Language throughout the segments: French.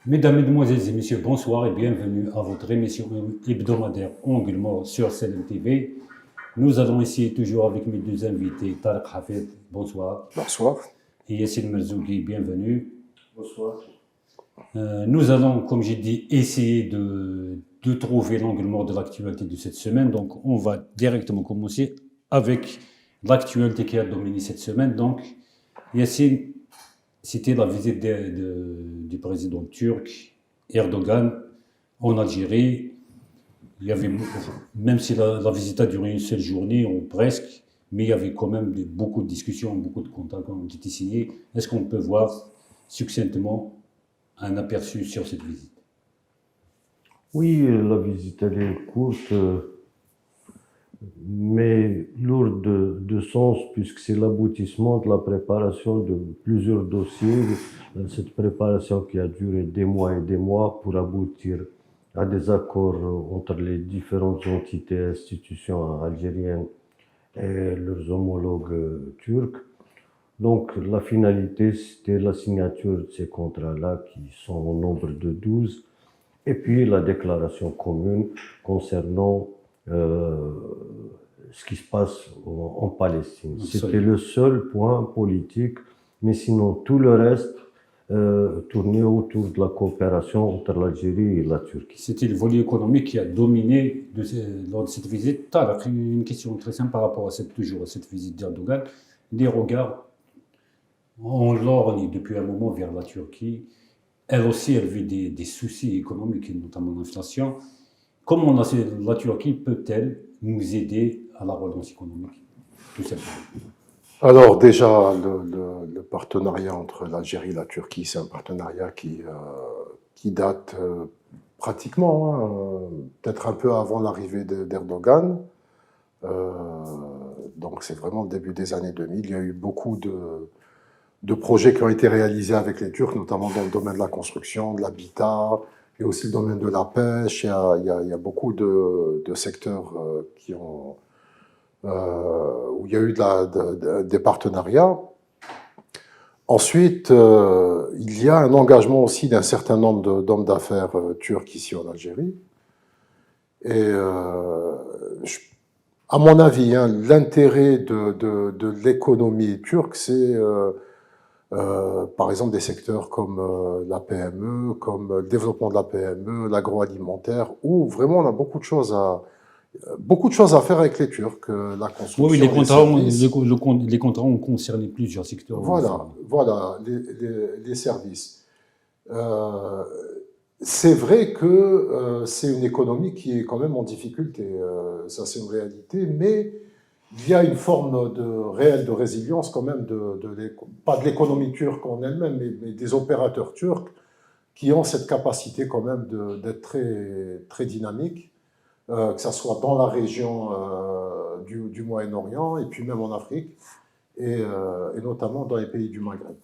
Mesdames, Mesdemoiselles et Messieurs, bonsoir et bienvenue à votre émission hebdomadaire Angle Mort sur CLM TV. Nous allons essayer toujours avec mes deux invités, Tarek Hafid, bonsoir, Bonsoir. et Yassine Merzougui, bienvenue. Bonsoir. Nous allons, comme j'ai dit, essayer de trouver l'angle mort de l'actualité de cette semaine. Donc, on va directement commencer avec l'actualité qui a dominé cette semaine. Donc, Yassine, c'était la visite du président turc Erdogan en Algérie. Il y avait, même si la visite a duré une seule journée, ou presque, mais il y avait quand même beaucoup de discussions, beaucoup de contacts qui ont été signés. Est-ce qu'on peut voir succinctement un aperçu sur cette visite? Oui, la visite elle est courte, mais lourde de sens puisque c'est l'aboutissement de la préparation de plusieurs dossiers. Cette préparation qui a duré des mois et des mois pour aboutir à des accords entre les différentes entités et institutions algériennes et leurs homologues turcs. Donc la finalité, c'était la signature de ces contrats-là qui sont au nombre de 12, et puis la déclaration commune concernant ce qui se passe en Palestine. C'était le seul point politique, mais sinon tout le reste tournait autour de la coopération entre l'Algérie et la Turquie. C'était le volet économique qui a dominé lors de cette visite. Tarek, une question très simple par rapport à cette visite d'Erdogan. Des regards on lorgne depuis un moment vers la Turquie. Elle aussi, elle vit des soucis économiques, notamment l'inflation. Comment la Turquie peut-elle nous aider à la relance économique, tout simplement? Alors déjà, le partenariat entre l'Algérie et la Turquie, c'est un partenariat qui date pratiquement, peut-être un peu avant l'arrivée d'Erdogan. Donc c'est vraiment le début des années 2000. Il y a eu beaucoup de projets qui ont été réalisés avec les Turcs, notamment dans le domaine de la construction, de l'habitat, et aussi le domaine de la pêche. Il y a beaucoup de secteurs où il y a eu des partenariats. Ensuite, il y a un engagement aussi d'un certain nombre d'hommes d'affaires turcs ici en Algérie. Et à mon avis, l'intérêt de l'économie turque, c'est par exemple des secteurs comme la PME, comme le développement de la PME, l'agroalimentaire, où vraiment on a beaucoup de choses à faire avec les Turcs, la construction, oui, les contrats ont concerné plusieurs secteurs. Voilà, les services. C'est vrai que c'est une économie qui est quand même en difficulté, ça c'est une réalité, mais il y a une forme réelle de résilience quand même, pas de l'économie turque en elle-même, mais des opérateurs turcs qui ont cette capacité quand même d'être très, très dynamiques, que ce soit dans la région du Moyen-Orient et puis même en Afrique, et notamment dans les pays du Maghreb.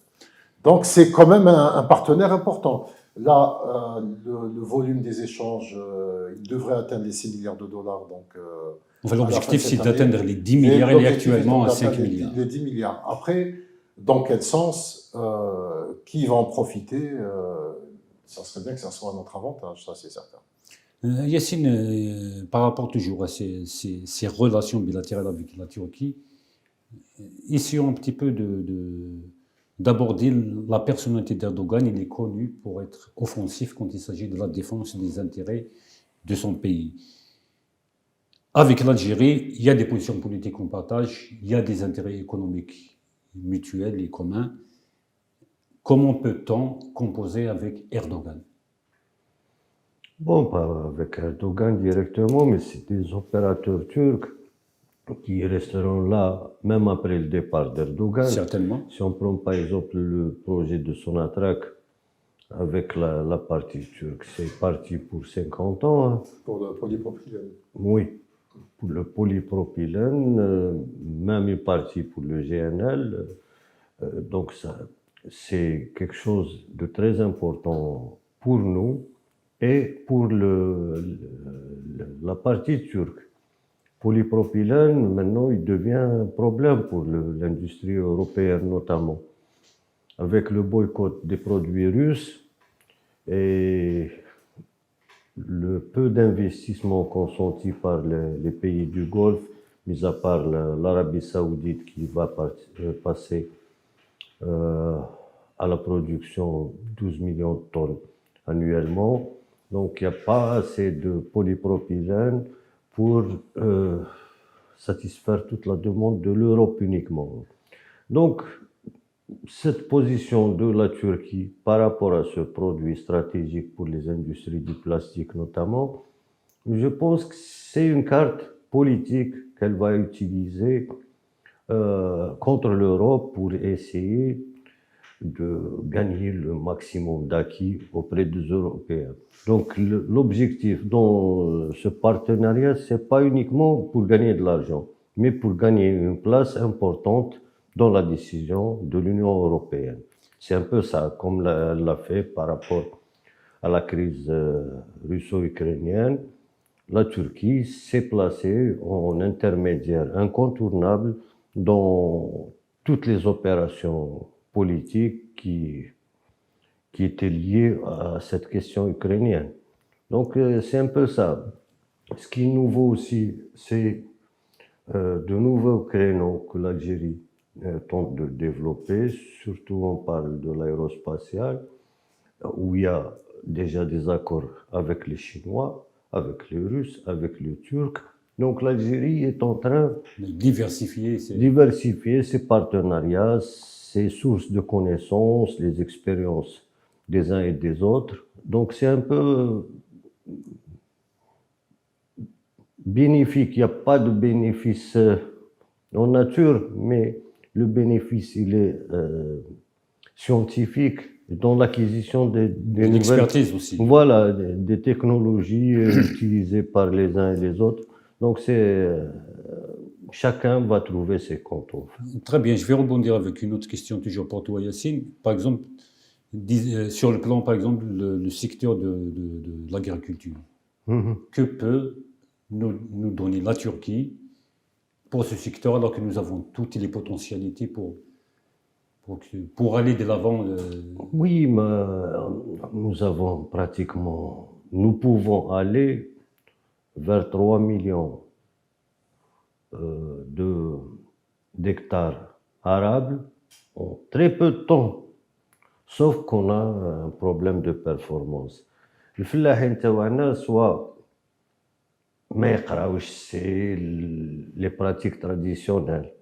Donc c'est quand même un partenaire important. Là, le volume des échanges, il devrait atteindre les 6 milliards de dollars. Donc, enfin, l'objectif, c'est d'atteindre les 10 milliards, et il est actuellement à 5 milliards. Les 10 milliards. Après, dans quel sens, qui va en profiter, ça serait bien que ça soit à notre avantage, ça c'est certain. Yassine, par rapport toujours à ces relations bilatérales avec la Turquie, essayons un petit peu d'aborder la personnalité d'Erdogan. Il est connu pour être offensif quand il s'agit de la défense des intérêts de son pays. Avec l'Algérie, il y a des positions politiques qu'on partage, il y a des intérêts économiques mutuels et communs. Comment peut-on composer avec Erdogan? Bon, pas avec Erdogan directement, mais c'est des opérateurs turcs qui resteront là même après le départ d'Erdogan. Certainement. Si on prend par exemple le projet de Sonatrach avec la partie turque, c'est parti pour 50 ans. Pour le polypropylène. Oui, pour le polypropylène, même une partie pour le GNL. Donc ça, c'est quelque chose de très important pour nous et pour la partie turque. Polypropylène, maintenant, il devient un problème pour l'industrie européenne notamment. Avec le boycott des produits russes, Et le peu d'investissements consentis par les pays du Golfe, mis à part l'Arabie Saoudite qui va passer euh, à la production 12 millions de tonnes annuellement. Donc il n'y a pas assez de polypropylène pour satisfaire toute la demande de l'Europe uniquement. Donc cette position de la Turquie par rapport à ce produit stratégique pour les industries du plastique notamment, je pense que c'est une carte politique qu'elle va utiliser contre l'Europe pour essayer de gagner le maximum d'acquis auprès des Européens. Donc l'objectif dans ce partenariat, c'est pas uniquement pour gagner de l'argent, mais pour gagner une place importante dans la décision de l'Union européenne. C'est un peu ça, comme elle l'a fait par rapport à la crise russo-ukrainienne. La Turquie s'est placée en intermédiaire incontournable dans toutes les opérations politiques qui étaient liées à cette question ukrainienne. Donc c'est un peu ça. Ce qui est nouveau aussi, c'est de nouveaux créneaux que l'Algérie tente de développer. Surtout on parle de l'aérospatial, où il y a déjà des accords avec les Chinois, avec les Russes, avec les Turcs. Donc l'Algérie est en train de diversifier ses partenariats, ses sources de connaissances, les expériences des uns et des autres. Donc c'est un peu bénéfique. Il n'y a pas de bénéfice en nature, mais le bénéfice, il est scientifique dans l'acquisition des nouvelles... L'expertise aussi. Voilà, des technologies utilisées par les uns et les autres. Donc chacun va trouver ses contours. Très bien, je vais rebondir avec une autre question toujours pour toi, Yacine. Par exemple, sur le plan, par exemple, le secteur de l'agriculture. Que peut nous donner la Turquie pour ce secteur alors que nous avons toutes les potentialités pour aller de l'avant? Oui, mais nous pouvons aller vers 3 millions d'hectares arables en très peu de temps, sauf qu'on a un problème de performance. الفلاحين تاعنا سواء ما يقراوش les pratiques traditionnelles,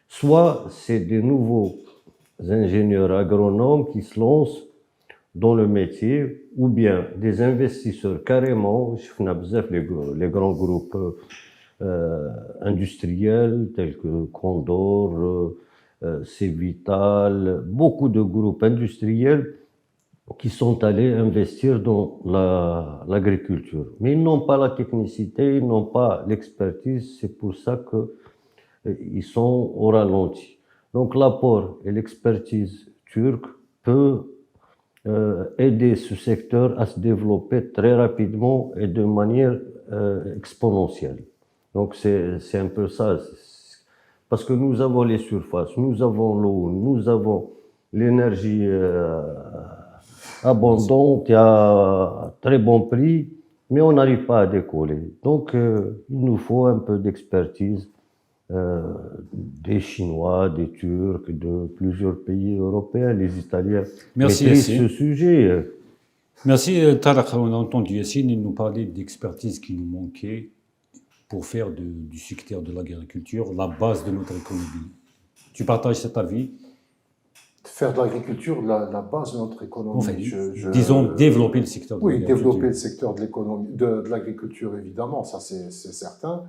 soit c'est des nouveaux ingénieurs agronomes qui se lancent dans le métier, ou bien des investisseurs carrément. Je connais les grands groupes industriels tels que Condor, Cévital, beaucoup de groupes industriels qui sont allés investir dans l'agriculture. Mais ils n'ont pas la technicité, ils n'ont pas l'expertise, c'est pour ça qu'ils sont au ralenti. Donc l'apport et l'expertise turque peut aider ce secteur à se développer très rapidement et de manière exponentielle. Donc c'est un peu ça. Parce que nous avons les surfaces, nous avons l'eau, nous avons l'énergie abondante et à très bon prix, mais on n'arrive pas à décoller. Donc il nous faut un peu d'expertise des Chinois, des Turcs, de plusieurs pays européens. Les Italiens maîtrisent ce sujet. Merci Tarek, on a entendu Yacine, il nous parlait d'expertise qui nous manquait pour faire du secteur de l'agriculture la base de notre économie. Tu partages cet avis? Faire de l'agriculture la base de notre économie. Enfin, disons développer le secteur de l'agriculture. Oui, développer le secteur de l'économie, de l'agriculture évidemment, ça c'est certain.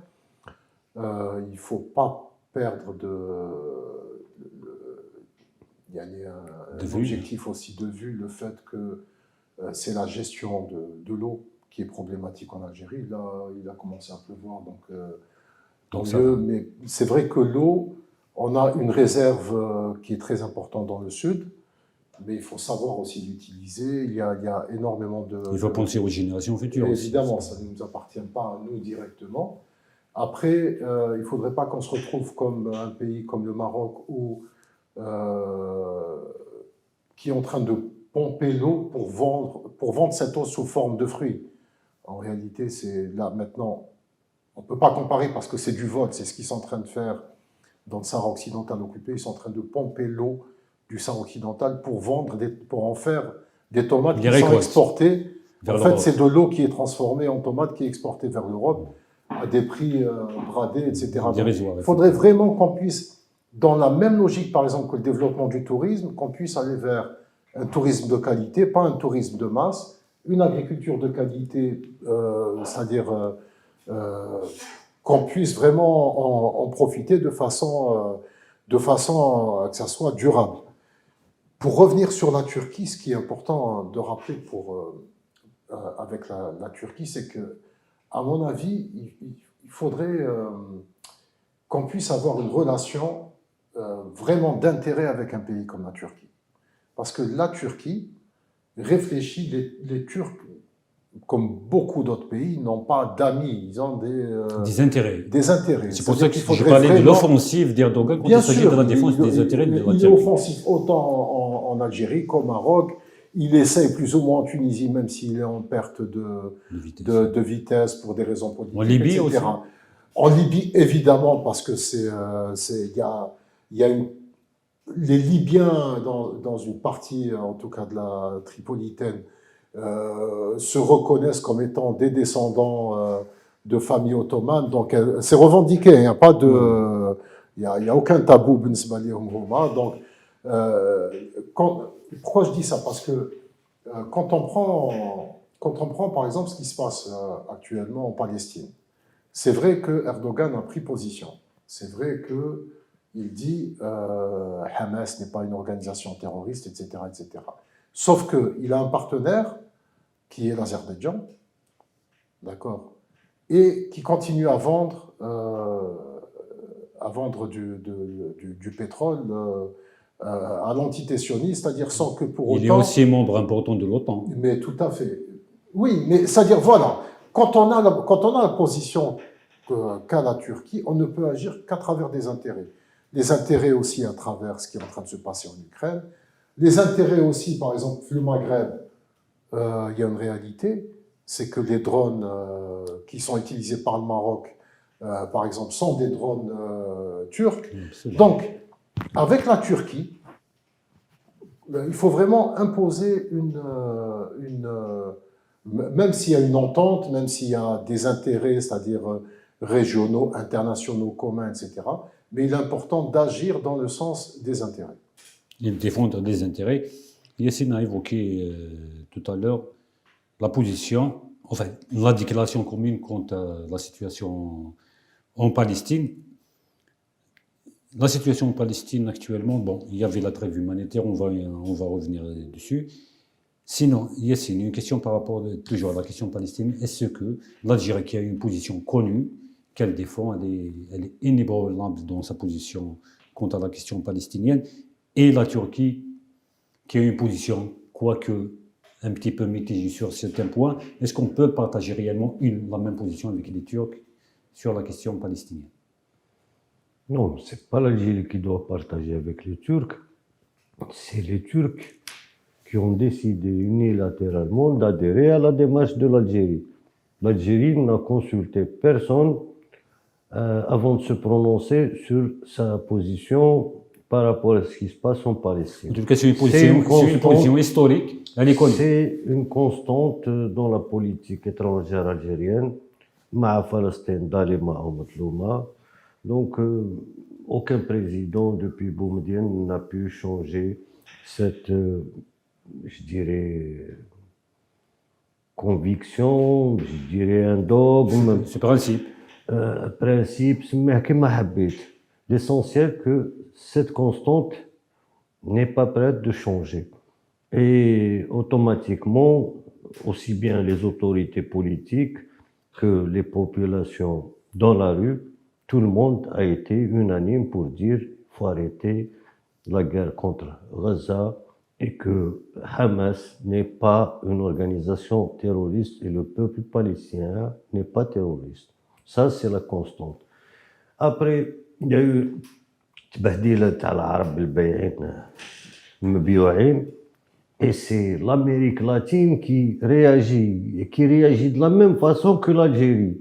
Il ne faut pas perdre il y a un objectif aussi de vue, le fait que c'est la gestion de l'eau qui est problématique en Algérie. Là, il a commencé à pleuvoir, donc mais c'est vrai que l'eau, on a une réserve qui est très importante dans le sud, mais il faut savoir aussi l'utiliser. Il y a énormément de... Il faut penser aux générations futures. Évidemment, aussi. Ça ne nous appartient pas à nous directement. Après, il ne faudrait pas qu'on se retrouve comme un pays comme le Maroc qui est en train de pomper l'eau pour vendre pour vendre cette eau sous forme de fruits. En réalité, c'est là maintenant, on ne peut pas comparer parce que c'est du vol, c'est ce qu'ils sont en train de faire dans le Sahara occidental occupé. Ils sont en train de pomper l'eau du Sahara occidental pour vendre, pour en faire des tomates Les qui sont récoltes exportées. vers En fait, l'Europe. c'est de l'eau qui est transformée en tomate qui est exportée vers l'Europe à des prix bradés, etc. Donc, Dérisoire, il faudrait vraiment qu'on puisse, dans la même logique, par exemple, que le développement du tourisme, qu'on puisse aller vers un tourisme de qualité, pas un tourisme de masse, une agriculture de qualité, c'est-à-dire qu'on puisse vraiment en profiter de façon que ça soit durable. Pour revenir sur la Turquie, ce qui est important de rappeler avec la Turquie, c'est que, à mon avis, il faudrait qu'on puisse avoir une relation vraiment d'intérêt avec un pays comme la Turquie. Parce que la Turquie réfléchit, les Turcs, comme beaucoup d'autres pays, n'ont pas d'amis, ils ont Des intérêts. des intérêts. C'est pour ça que qu'il je faudrait parlais de vraiment- l'offensive d'Erdogan quand Bien il s'agit sûr, de la défense des intérêts de la il est Turquie. offensif autant en Algérie qu'au Maroc. Il essaye plus ou moins en Tunisie, même s'il est en perte De vitesse. de vitesse pour des raisons politiques, En Libye etc. aussi. En Libye, évidemment, parce que il y a les Libyens, dans une partie, en tout cas de la Tripolitaine, se reconnaissent comme étant des descendants de familles ottomanes. Donc, c'est revendiqué. Il n'y a pas de, il y a aucun tabou. Donc, pourquoi je dis ça? Parce que quand on prend par exemple ce qui se passe actuellement en Palestine, c'est vrai que Erdogan a pris position. C'est vrai qu'il dit Hamas n'est pas une organisation terroriste, etc., etc. Sauf qu'il a un partenaire qui est l'Azerbaïdjan, d'accord, et qui continue à vendre du pétrole à l'entité sioniste, c'est-à-dire sans que pour autant... Il est aussi membre important de l'OTAN. Mais tout à fait. Oui, mais c'est-à-dire, voilà, quand on a la position qu'a la Turquie, on ne peut agir qu'à travers des intérêts. Les intérêts aussi à travers ce qui est en train de se passer en Ukraine. Les intérêts aussi, par exemple, le Maghreb, il y a une réalité, c'est que les drones qui sont utilisés par le Maroc, par exemple, sont des drones turcs. Absolument. Donc, avec la Turquie, il faut vraiment imposer même s'il y a une entente, même s'il y a des intérêts, c'est-à-dire régionaux, internationaux, communs, etc., mais il est important d'agir dans le sens des intérêts. Il défendre des intérêts. Yassine a évoqué tout à l'heure la position, enfin la déclaration commune quant à la situation en Palestine. La situation en Palestine actuellement, bon, il y avait la trêve humanitaire, on va revenir dessus. Sinon, Yassine, une question par rapport toujours à la question palestinienne. Est-ce que l'Algérie, qui a une position connue, qu'elle défend, elle est inébranlable dans sa position quant à la question palestinienne, et la Turquie, qui a une position, quoique un petit peu mitigée sur certains points, est-ce qu'on peut partager réellement la même position avec les Turcs sur la question palestinienne? Non, ce n'est pas l'Algérie qui doit partager avec les Turcs, c'est les Turcs qui ont décidé unilatéralement d'adhérer à la démarche de l'Algérie. L'Algérie n'a consulté personne avant de se prononcer sur sa position par rapport à ce qui se passe en Palestine. En tout cas, c'est une position historique, elle est connue. C'est une constante dans la politique étrangère algérienne, مع فلسطين ظالمة أو مظلومة. Donc, aucun président depuis Boumedienne n'a pu changer cette, je dirais, conviction, je dirais un dogme, Ce principe. principe, سميها كما حبيت. L'essentiel que cette constante n'est pas prête de changer. Et automatiquement, aussi bien les autorités politiques que les populations dans la rue, tout le monde a été unanime pour dire qu'il faut arrêter la guerre contre Gaza et que Hamas n'est pas une organisation terroriste et le peuple palestinien n'est pas terroriste. Ça, c'est la constante. Après, il y a eu تبهديلة تاع العرب البايعين المبيوعين Et c'est l'Amérique latine qui réagit, et qui réagit de la même façon que l'Algérie.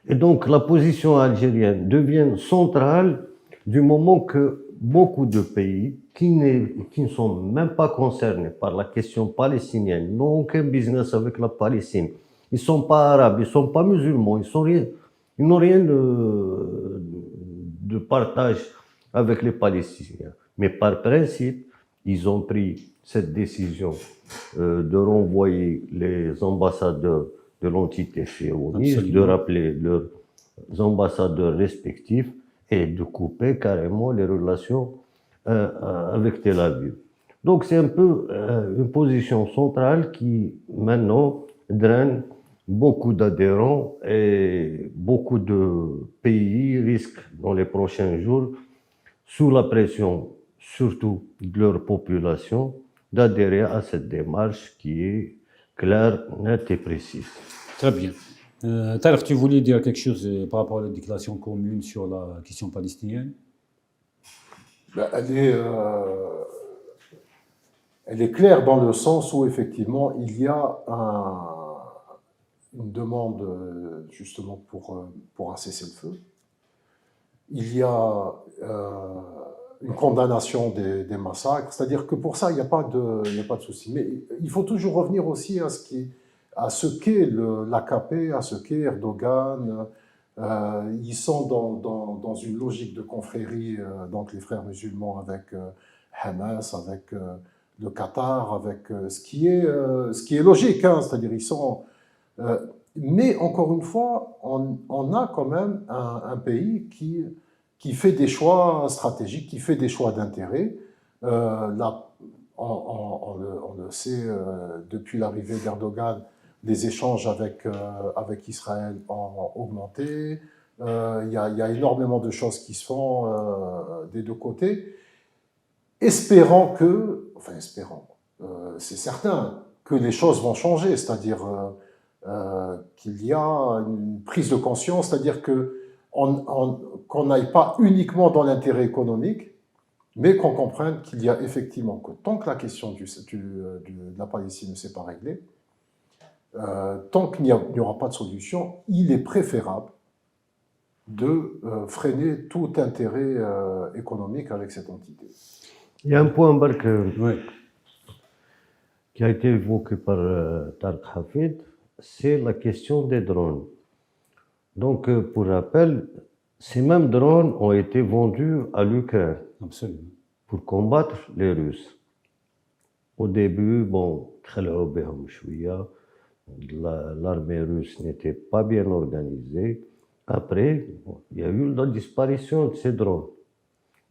Et donc la position algérienne devient centrale du moment que beaucoup de pays qui ne sont même pas concernés par la question palestinienne, n'ont aucun business avec la Palestine, ils ne sont pas arabes, ils ne sont pas musulmans, ils n'ont rien de partage avec les Palestiniens. Mais par principe, ils ont pris cette décision de renvoyer les ambassadeurs de l'entité sioniste, de rappeler leurs ambassadeurs respectifs et de couper carrément les relations avec Tel Aviv. Donc c'est un peu une position centrale qui maintenant draine beaucoup d'adhérents et beaucoup de pays risquent dans les prochains jours, sous la pression surtout de leur population, d'adhérer à cette démarche qui est claire, nette et précise. Très bien. Tarek, tu voulais dire quelque chose par rapport à la déclaration commune sur la question palestinienne? Ben, elle est claire dans le sens où effectivement il y a une demande justement pour un cessez-le-feu. Il y a une condamnation des massacres, c'est-à-dire que pour ça il n'y a pas de souci. Mais il faut toujours revenir aussi à ce qu'est l'AKP, à ce qu'est Erdogan. Ils sont dans une logique de confrérie, donc les frères musulmans avec Hamas, avec le Qatar, avec ce qui est logique, hein, c'est-à-dire ils sont... mais encore une fois, on a quand même un pays qui fait des choix stratégiques, qui fait des choix d'intérêt. Là, on le sait, depuis l'arrivée d'Erdogan, les échanges avec Israël ont augmenté. Il y a énormément de choses qui se font des deux côtés. Espérant, c'est certain que les choses vont changer, c'est-à-dire qu'il y a une prise de conscience, c'est-à-dire qu'on n'aille pas uniquement dans l'intérêt économique, mais qu'on comprenne qu'il y a effectivement que tant que la question de la Palestine ne s'est pas réglée, tant qu'il n'y aura pas de solution, il est préférable de freiner tout intérêt économique avec cette entité. Il y a un point, Bark, Oui. qui a été évoqué par Tarek Hafid, c'est la question des drones. Donc, pour rappel, ces mêmes drones ont été vendus à l'Ukraine. Absolument. Pour combattre les Russes. Au début, bon, l'armée russe n'était pas bien organisée. Après, il y a eu la disparition de ces drones.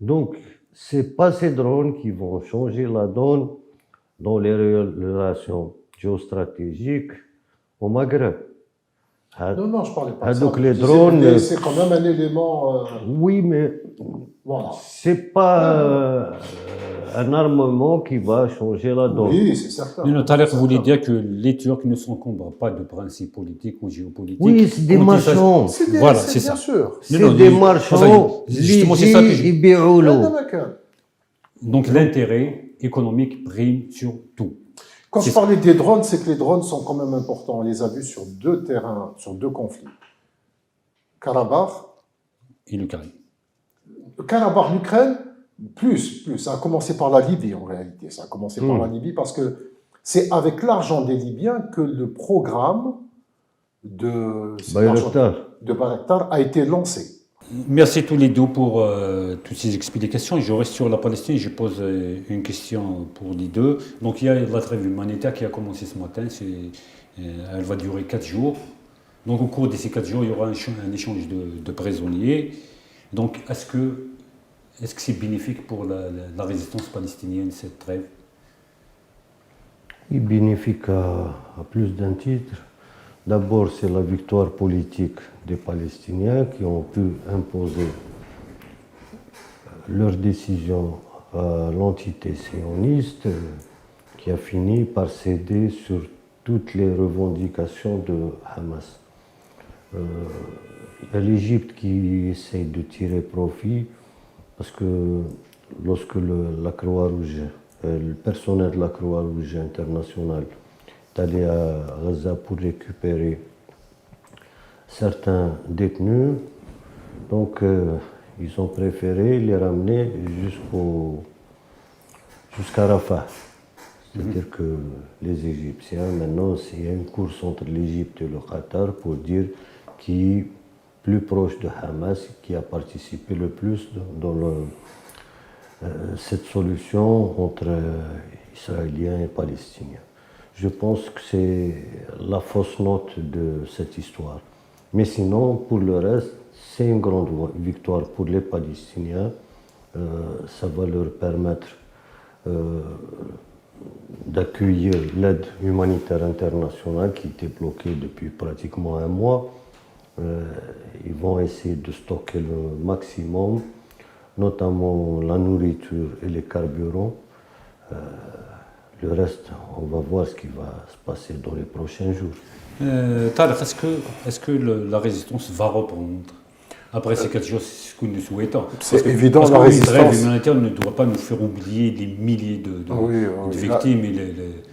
Donc, ce n'est pas ces drones qui vont changer la donne dans les relations géostratégiques au Maghreb. Non, je ne parlais pas de ça. Donc les drones... C'est quand même un élément... Oui, mais voilà. ce n'est pas un armement qui va changer la donne. Oui, c'est certain. Non, Tarek voulait dire que les Turcs ne s'encombrent pas de principes politiques ou géopolitiques. Oui, c'est des marchands. Voilà, c'est ça. Bien sûr. C'est des marchands. Justement, c'est ça que je... Non, Donc l'intérêt économique prime sur tout. Quand je parlais des drones, c'est que les drones sont quand même importants. On les a vus sur deux terrains, sur deux conflits. Karabakh et l'Ukraine. Karabakh, l'Ukraine, plus. Ça a commencé par la Libye en réalité. Ça a commencé par la Libye parce que c'est avec l'argent des Libyens que le programme de Bayraktar a été lancé. Merci tous les deux pour toutes ces explications. Je reste sur la Palestine, je pose une question pour les deux. Donc il y a la trêve humanitaire qui a commencé ce matin, elle va durer 4 jours. Donc au cours de ces 4 jours, il y aura un échange de prisonniers. Donc est-ce que c'est bénéfique pour la résistance palestinienne, cette trêve? Il est bénéfique à plus d'un titre. D'abord, c'est la victoire politique des Palestiniens qui ont pu imposer leur décision à l'entité sioniste qui a fini par céder sur toutes les revendications de Hamas. Il y a l'Égypte qui essaye de tirer profit parce que lorsque la Croix-Rouge le personnel de la Croix-Rouge internationale est allé à Gaza pour récupérer certains détenus. Donc, ils ont préféré les ramener jusqu'à Rafah. C'est-à-dire que les Égyptiens, maintenant, il y a une course entre l'Égypte et le Qatar pour dire qui est plus proche de Hamas, qui a participé le plus dans cette solution entre Israéliens et Palestiniens. Je pense que c'est la fausse note de cette histoire. Mais sinon, pour le reste, c'est une grande victoire pour les Palestiniens. Ça va leur permettre d'accueillir l'aide humanitaire internationale qui était bloquée depuis pratiquement un mois. Ils vont essayer de stocker le maximum, notamment la nourriture et les carburants. Le reste, on va voir ce qui va se passer dans les prochains jours. Tarek, est-ce que la résistance va reprendre après ces 4 jours, c'est ce que nous souhaitons? C'est évident, parce la que résistance. le trêve humanitaire ne doit pas nous faire oublier les milliers de victimes.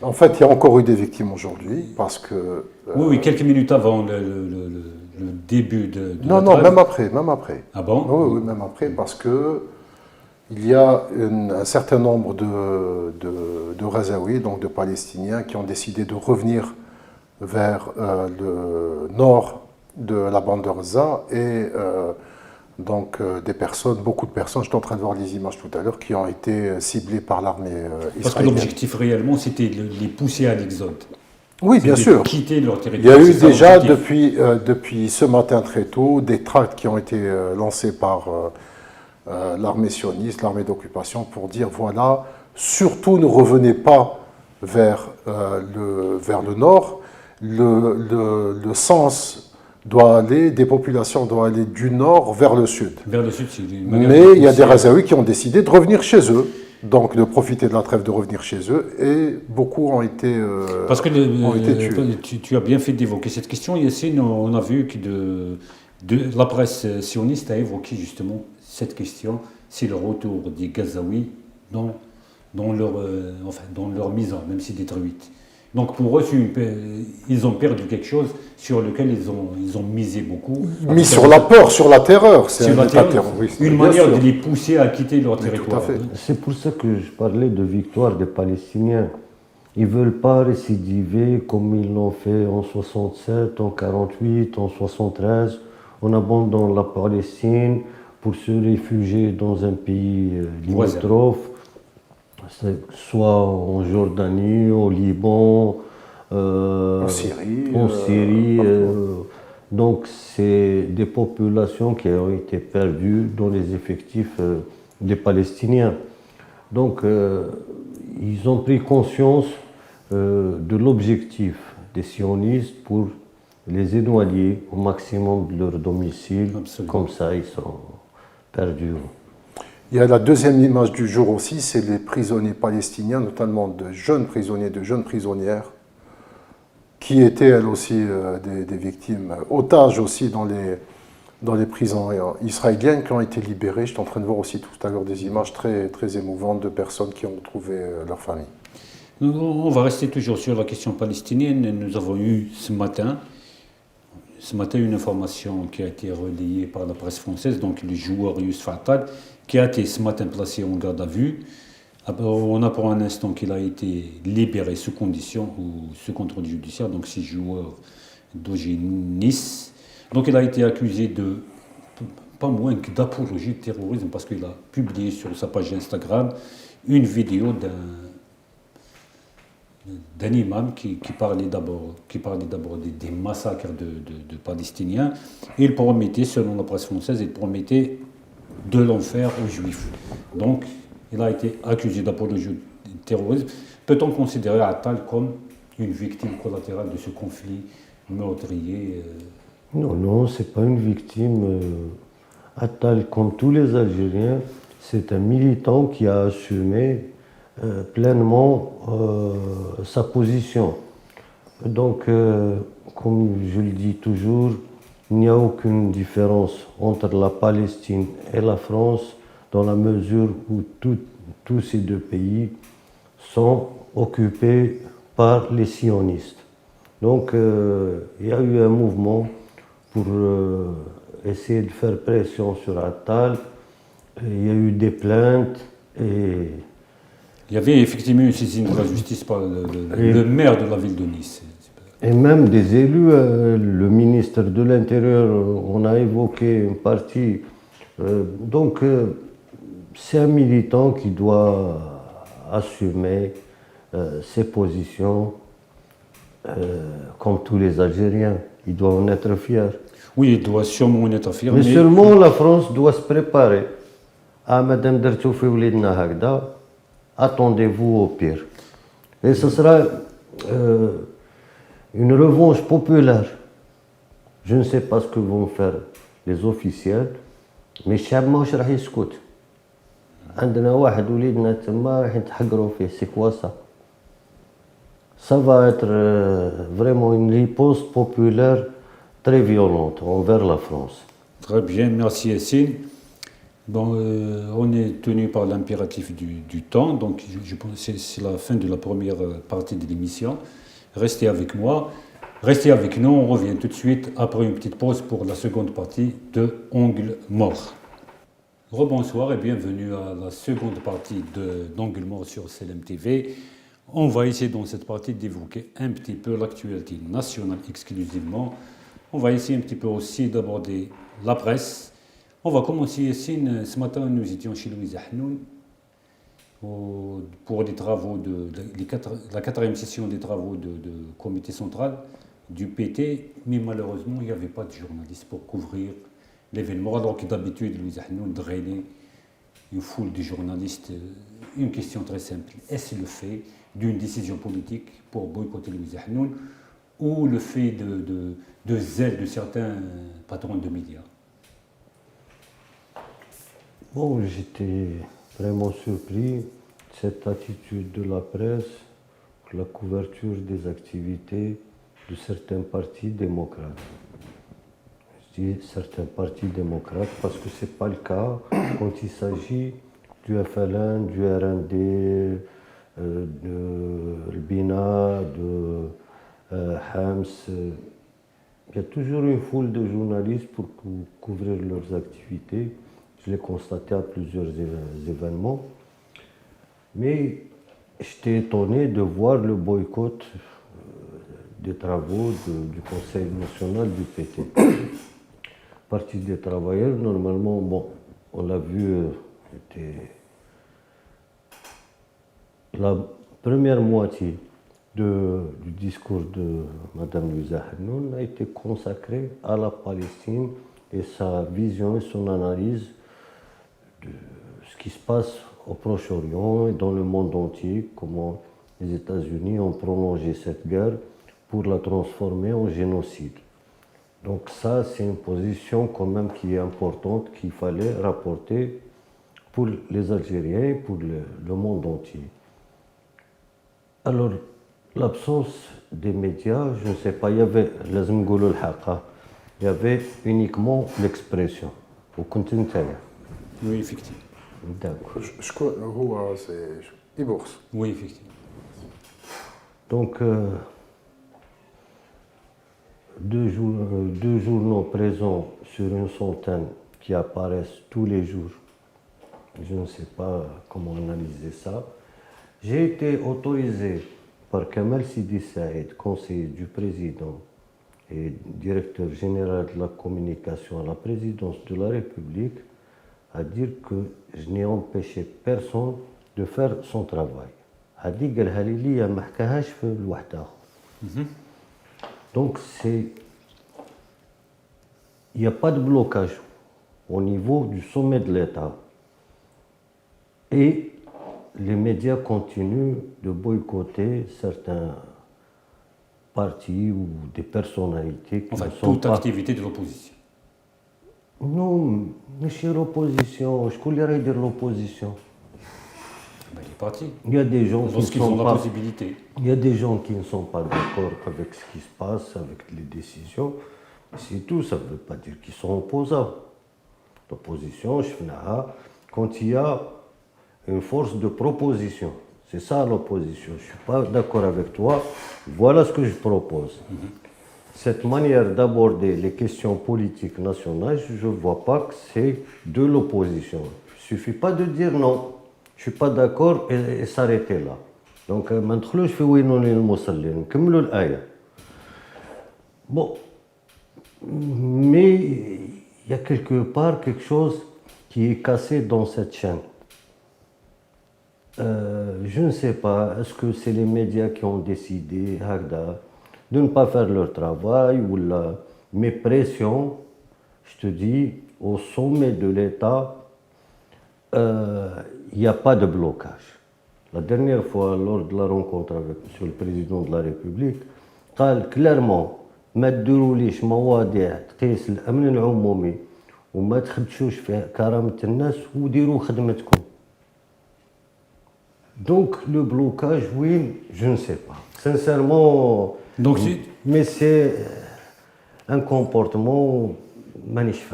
En fait, il y a encore eu des victimes aujourd'hui parce que. Oui, quelques minutes avant le début de non, la trêve. même après. Ah bon? Oui, même après, parce que il y a un certain nombre de Gazaouis, donc de Palestiniens, qui ont décidé de revenir vers le nord de la bande de Gaza et donc beaucoup de personnes, j'étais en train de voir les images tout à l'heure, qui ont été ciblées par l'armée israélienne. Parce que l'objectif réellement, c'était de les pousser à l'exode. Oui, bien sûr. Quitter leur Il y territoire. a eu déjà depuis ce matin très tôt des tracts qui ont été lancés par l'armée sioniste, l'armée d'occupation, pour dire voilà, surtout ne revenez pas vers le nord. Le sens doit aller, des populations doivent aller du nord vers le sud. Vers le sud, c'est Mais il y a des Gazaouis qui ont décidé de revenir chez eux, donc de profiter de la trêve, de revenir chez eux, et beaucoup ont été Parce que tués. tu as bien fait d'évoquer cette question, Yassine. On a vu que la presse sioniste a évoqué justement cette question, c'est le retour des Gazaouis dans leur maison, même si détruite. Donc pour eux, ils ont perdu quelque chose sur lequel ils ont misé beaucoup. Mis sur la peur, sur la terreur. C'est Sur un la état terreur. terroriste. Une bien manière sûr. de les pousser à quitter leur Mais territoire. tout à fait. C'est pour ça que je parlais de victoire des Palestiniens. Ils ne veulent pas récidiver comme ils l'ont fait en 67, en 48, en 73. On abandonne la Palestine pour se réfugier dans un pays limitrophe, soit en Jordanie, au Liban, En Syrie. Donc, c'est des populations qui ont été perdues dans les effectifs des Palestiniens. Donc, ils ont pris conscience de l'objectif des sionistes pour les éloigner au maximum de leur domicile. Absolument. Comme ça, ils sont perdus. Il y a la deuxième image du jour aussi, c'est les prisonniers palestiniens, notamment de jeunes prisonniers, de jeunes prisonnières, qui étaient elles aussi des victimes, otages aussi dans les prisons israéliennes, qui ont été libérées. J'étais en train de voir aussi tout à l'heure des images très, très émouvantes de personnes qui ont retrouvé leur famille. On va rester toujours sur la question palestinienne. Nous avons eu ce matin une information qui a été relayée par la presse française, donc le joueur Youssef Attal, qui a été ce matin placé en garde à vue. On apprend un instant qu'il a été libéré sous condition ou sous contrôle judiciaire, donc c'est joueur d'origine Nice. Donc il a été accusé de pas moins que d'apologie de terrorisme parce qu'il a publié sur sa page Instagram une vidéo d'un imam qui parlait d'abord des massacres de Palestiniens. Et il promettait, selon la presse française, de l'enfer aux Juifs. Donc, il a été accusé d'apologie de terrorisme. Peut-on considérer Attal comme une victime collatérale de ce conflit meurtrier? Non, ce n'est pas une victime. Attal, comme tous les Algériens, c'est un militant qui a assumé pleinement sa position. Donc, comme je le dis toujours, il n'y a aucune différence entre la Palestine et la France dans la mesure où tous ces deux pays sont occupés par les sionistes. Donc il y a eu un mouvement pour essayer de faire pression sur Attal. Il y a eu des plaintes et Il y avait effectivement une saisine de la justice par le maire de la ville de Nice. même des élus. Le ministre de l'Intérieur, on a évoqué une partie. Donc c'est un militant qui doit assumer ses positions comme tous les Algériens. Il doit en être fier. Oui, il doit sûrement en être fier. Mais seulement la France doit se préparer. Ah, Madame Dertoufi Oulidna Hagda, attendez-vous au pire. Et ce sera une revanche populaire. Je ne sais pas ce que vont faire les officiels, mais الشعب ماهوش راح يسكت. عندنا واحد وليدنا تما راح يتحقروا فيه، c'est quoi ça? Ça va être vraiment une riposte populaire très violente envers la France. Très bien, merci Yassine. Bon, on est tenu par l'impératif du temps, donc je pense que c'est la fin de la première partie de l'émission. Restez avec moi, restez avec nous, on revient tout de suite après une petite pause pour la seconde partie de Angle Mort. Rebonsoir et bienvenue à la seconde partie d'Angle Mort sur CLM TV. On va essayer dans cette partie d'évoquer un petit peu l'actualité nationale exclusivement. On va essayer un petit peu aussi d'aborder la presse. On va commencer, Yassine. Ce matin, nous étions chez Louise Hanoun pour les travaux la quatrième session des travaux de comité central du PT, mais malheureusement, il n'y avait pas de journalistes pour couvrir l'événement, alors que d'habitude, Louise Hanoun drainait une foule de journalistes. Une question très simple, est-ce le fait d'une décision politique pour boycotter Louise Hanoun ou le fait de zèle de certains patrons de médias? Bon, j'étais vraiment surpris de cette attitude de la presse pour la couverture des activités de certains partis démocrates. Je dis certains partis démocrates parce que ce n'est pas le cas quand il s'agit du FLN, du RND, de Albina, de Hams. Il y a toujours une foule de journalistes pour couvrir leurs activités. Je l'ai constaté à plusieurs événements. Mais j'étais étonné de voir le boycott des travaux du Conseil national du PT. Parti des travailleurs, normalement, bon, on l'a vu, la première moitié du discours de Mme Louisa Hanoun a été consacrée à la Palestine et sa vision et son analyse de ce qui se passe au Proche-Orient et dans le monde entier, comment les États-Unis ont prolongé cette guerre pour la transformer en génocide. Donc ça, c'est une position quand même qui est importante, qu'il fallait rapporter pour les Algériens et pour le monde entier. Alors, l'absence des médias, je ne sais pas, il y avait il y avait uniquement l'expression. Oui, effectivement. D'accord. C'est Ibourse. Oui, effectivement. Donc, deux journaux présents sur une centaine qui apparaissent tous les jours. Je ne sais pas comment analyser ça. J'ai été autorisé par Kamal Sidi Saïd, conseiller du président et directeur général de la communication à la présidence de la République, à dire que je n'ai empêché personne de faire son travail. Donc il n'y a pas de blocage au niveau du sommet de l'État. Et les médias continuent de boycotter certains partis ou des personnalités qui Enfin, ne sont toute pas... activité de l'opposition. Non, mais chez l'opposition, je connais dire l'opposition. Ben, les partis, Il y a des gens qui ne lorsqu'ils ont sont la pas... possibilité. Il y a des gens qui ne sont pas d'accord avec ce qui se passe, avec les décisions. C'est tout, ça ne veut pas dire qu'ils sont opposants. L'opposition, je fais quand il y a une force de proposition. C'est ça l'opposition. Je ne suis pas d'accord avec toi. Voilà ce que je propose. Cette manière d'aborder les questions politiques nationales, je ne vois pas que c'est de l'opposition. Il ne suffit pas de dire non, je ne suis pas d'accord et s'arrêter là. Donc, ما ندخلوش في وين المصلين نكملوا الآية. Bon, mais il y a quelque part quelque chose qui est cassé dans cette chaîne. Je ne sais pas, est-ce que c'est les médias qui ont décidé de ne pas faire leur travail ou mes pressions, je te dis, au sommet de l'État, il n'y a pas de blocage. La dernière fois, lors de la rencontre avec M. le Président de la République, قال clairement ما تديروليش مواضيع تقيس الأمن العمومي وما تخدشوش في كرامة الناس وديروا خدمتكم. Donc le blocage, oui, je ne sais pas. Sincèrement, Donc, mais c'est un comportement magnifique.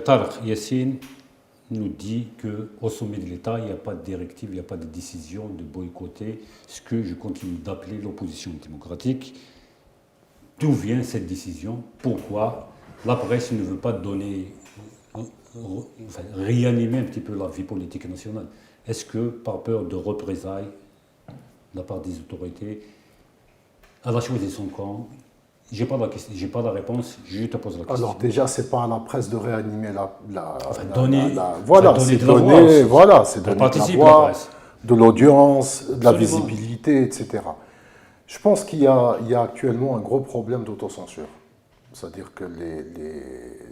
Tarek Yassine nous dit qu'au sommet de l'État, il n'y a pas de directive, il n'y a pas de décision de boycotter ce que je continue d'appeler l'opposition démocratique. D'où vient cette décision? Pourquoi la presse ne veut pas donner, réanimer un petit peu la vie politique nationale? Est-ce que par peur de représailles de la part des autorités, elle a choisi son camp? J'ai pas la réponse, je te pose la question. Alors déjà, c'est pas à la presse de réanimer voilà, c'est de la voix donner, aussi. voilà, c'est Elle donner de la participe, voix, la presse. de l'audience, de la Absolument. visibilité, etc. Je pense qu'il y a actuellement un gros problème d'autocensure. C'est-à-dire que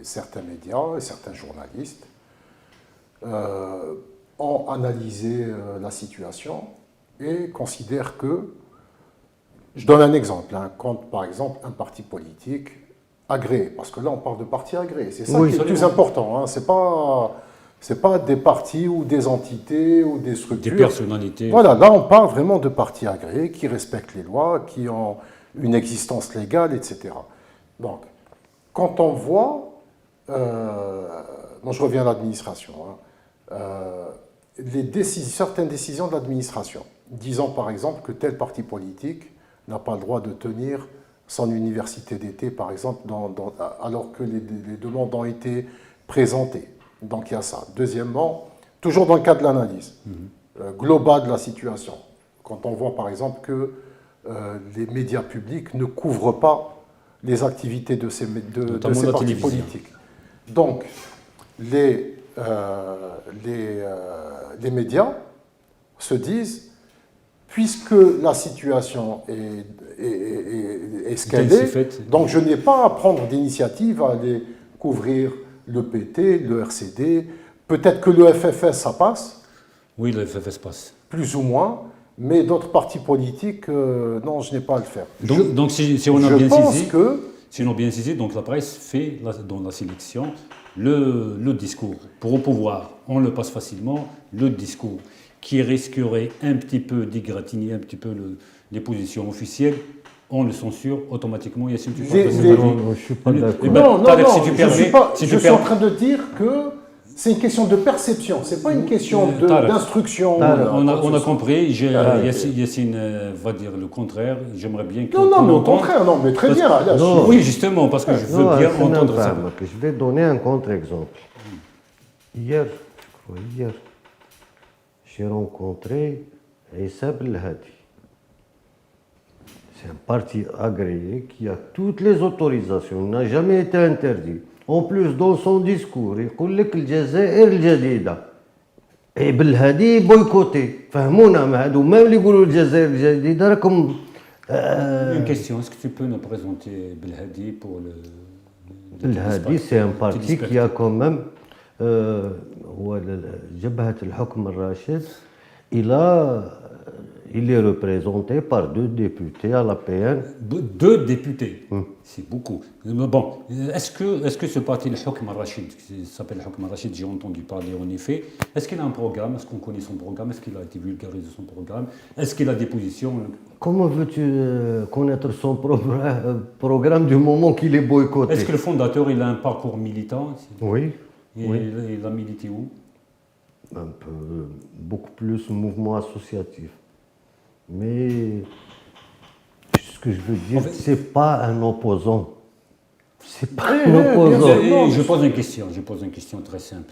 certains médias et certains journalistes ont analysé la situation et considèrent que, je donne un exemple, quand par exemple un parti politique agréé, parce que là on parle de partis agréés, c'est ça Oui, qui est le plus important, hein, c'est pas des partis ou des entités ou des structures. Des personnalités. Voilà, là on parle vraiment de partis agréés qui respectent les lois, qui ont une existence légale, etc. Donc, quand on voit, moi je reviens à l'administration, certaines décisions de l'administration, disant par exemple que tel parti politique n'a pas le droit de tenir son université d'été, par exemple, alors que les demandes ont été présentées. Donc il y a ça. Deuxièmement, toujours dans le cadre de l'analyse globale de la situation, quand on voit par exemple que les médias publics ne couvrent pas les activités de ces partis politiques. Donc les médias se disent, puisque la situation est ce qu'elle est, donc je n'ai pas à prendre d'initiative à aller couvrir le PT, le RCD, peut-être que le FFS, ça passe. Oui, le FFS passe. Plus ou moins, mais d'autres partis politiques, non, je n'ai pas à le faire. Donc si on a je bien pense saisi, que... si on a bien saisi, donc la presse fait dans la sélection le discours. Pour au pouvoir, on le passe facilement, le discours qui risquerait un petit peu d'égratigner un petit peu les positions officielles, on le censure automatiquement. Non, je ne suis pas d'accord. Non, je suis en train de dire que c'est une question de perception, c'est pas une question d'instruction. On a compris, Yassine va dire le contraire, j'aimerais bien que... Non, mais au contraire, non, mais très bien. Là, oui, justement, parce que je veux bien entendre ça. Je vais donner un contre-exemple. Hier, j'ai rencontré Issa Belhadi. C'est un parti agréé qui a toutes les autorisations, n'a jamais été interdit. En plus, dans son discours, il dit que الجزائر الجديدة. Et Belhadi boycotté. فهمونا مع هادو même اللي يقولوا الجزائر الجديدة راكم. Une question, est-ce que tu peux nous présenter Belhadi pour le... Belhadi, c'est un parti qui a quand même جبهة الحكم الراشد. Il est représenté par 2 députés à la PN. 2 députés, c'est beaucoup. Bon, est-ce que ce parti, le Hukm al-Rachid, qui s'appelle le Hukm al-Rachid, j'ai entendu parler en effet, est-ce qu'il a un programme? Est-ce qu'on connaît son programme? Est-ce qu'il a été vulgarisé son programme? Est-ce qu'il a des positions? Comment veux-tu connaître son programme du moment qu'il est boycotté? Est-ce que le fondateur, il a un parcours militant? Oui. Il a milité où? Un peu, beaucoup plus mouvement associatif. Mais ce que je veux dire, En fait- c'est pas un opposant. C'est pas Oui, un oui, bien opposant. sûr. Non, Je pose je pose une question très simple,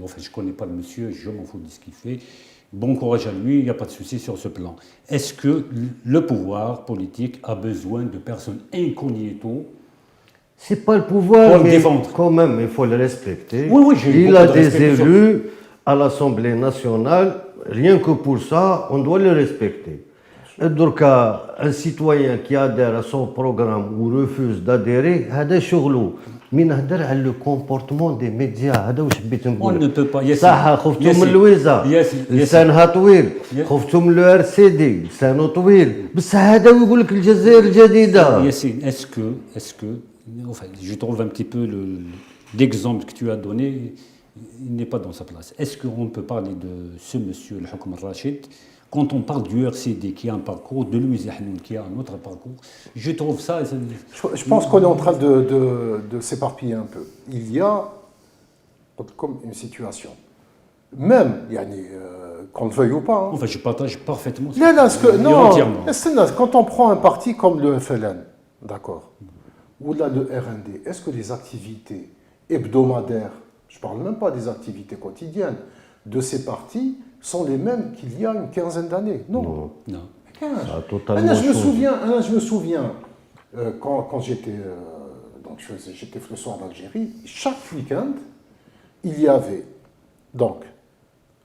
enfin je ne connais pas le monsieur, je m'en fous de ce qu'il fait. Bon courage à lui, il n'y a pas de souci sur ce plan. Est-ce que le pouvoir politique a besoin de personnes incognito? C'est pas le pouvoir, Pour le mais défendre. quand même, il faut le respecter. Oui, oui, j'ai Il beaucoup a de des respect pour ça. élus à l'Assemblée nationale. Rien que pour ça, on doit le respecter. Et donc, un citoyen qui adhère à son programme ou refuse d'adhérer, c'est شغله. Mais نهضر على le comportement des médias. هذا واش حبيت نقول. On ne peut pas. صح خفتوا من Yassine. الويزة Yassine. لسانها طويل، خفتوا من لو ار سي دي لسانه طويل، بس هذا ويقول لك الجزائر الجديدة. Yassine, enfin, je trouve un petit peu l'exemple que tu as donné, il n'est pas dans sa place. Est-ce qu'on peut parler de ce monsieur, le Hukm al-Rachid, quand on parle du RCD qui a un parcours, de Louis Hanoun qui a un autre parcours, je trouve ça. Je pense qu'on est en train de s'éparpiller un peu. Il y a comme une situation. Même, yani, qu'on le veuille ou pas. Hein. Enfin, je partage parfaitement. Là, là, non, entièrement. quand on prend un parti comme le FLN, d'accord, ou là le RND, est-ce que les activités hebdomadaires, je ne parle même pas des activités quotidiennes, de ces partis sont les mêmes qu'il y a une quinzaine d'années? Non. Non. 15. Ça a totalement Je me changé. souviens quand j'étais donc j'étais le soir d'Algérie, chaque week-end, il y avait donc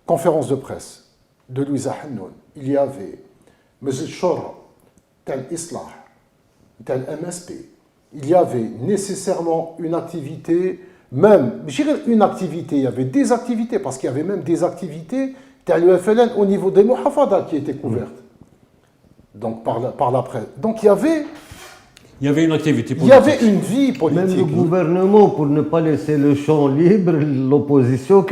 conférence de presse de Louisa Hanoun, il y avait M. Chora, tel Islah, tel MSP, il y avait nécessairement une activité, même, je dirais une activité, il y avait des activités, parce qu'il y avait même des activités tel le FLN au niveau des Mohafada qui étaient couvertes. Donc par la presse. Donc il y avait une activité il politique. y avait une vie politique. Même le gouvernement, pour ne pas laisser le champ libre, l'opposition,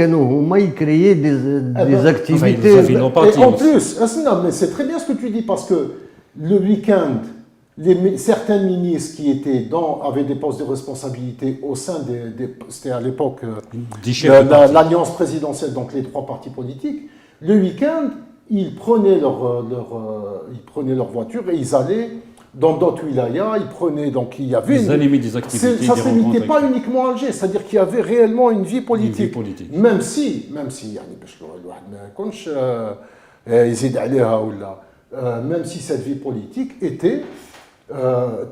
ils créaient des activités. enfin, ils n'ont pas Et en aussi. plus, non, mais c'est très bien ce que tu dis, parce que le week-end, certains ministres qui étaient avaient des postes de responsabilité au sein c'était à l'époque Des chefs de parti. l'alliance présidentielle, donc les trois partis politiques, le week-end, ils prenaient leur voiture et ils allaient dans d'autres wilayas, ils prenaient, donc il y avait Ils animaient des activités, ça ne des se limitait rencontres pas uniquement à Alger, c'est-à-dire qu'il y avait réellement une vie politique. politique. Même si يعني باش الواحد ما يكونش يزيد عليها ولا même si cette vie politique était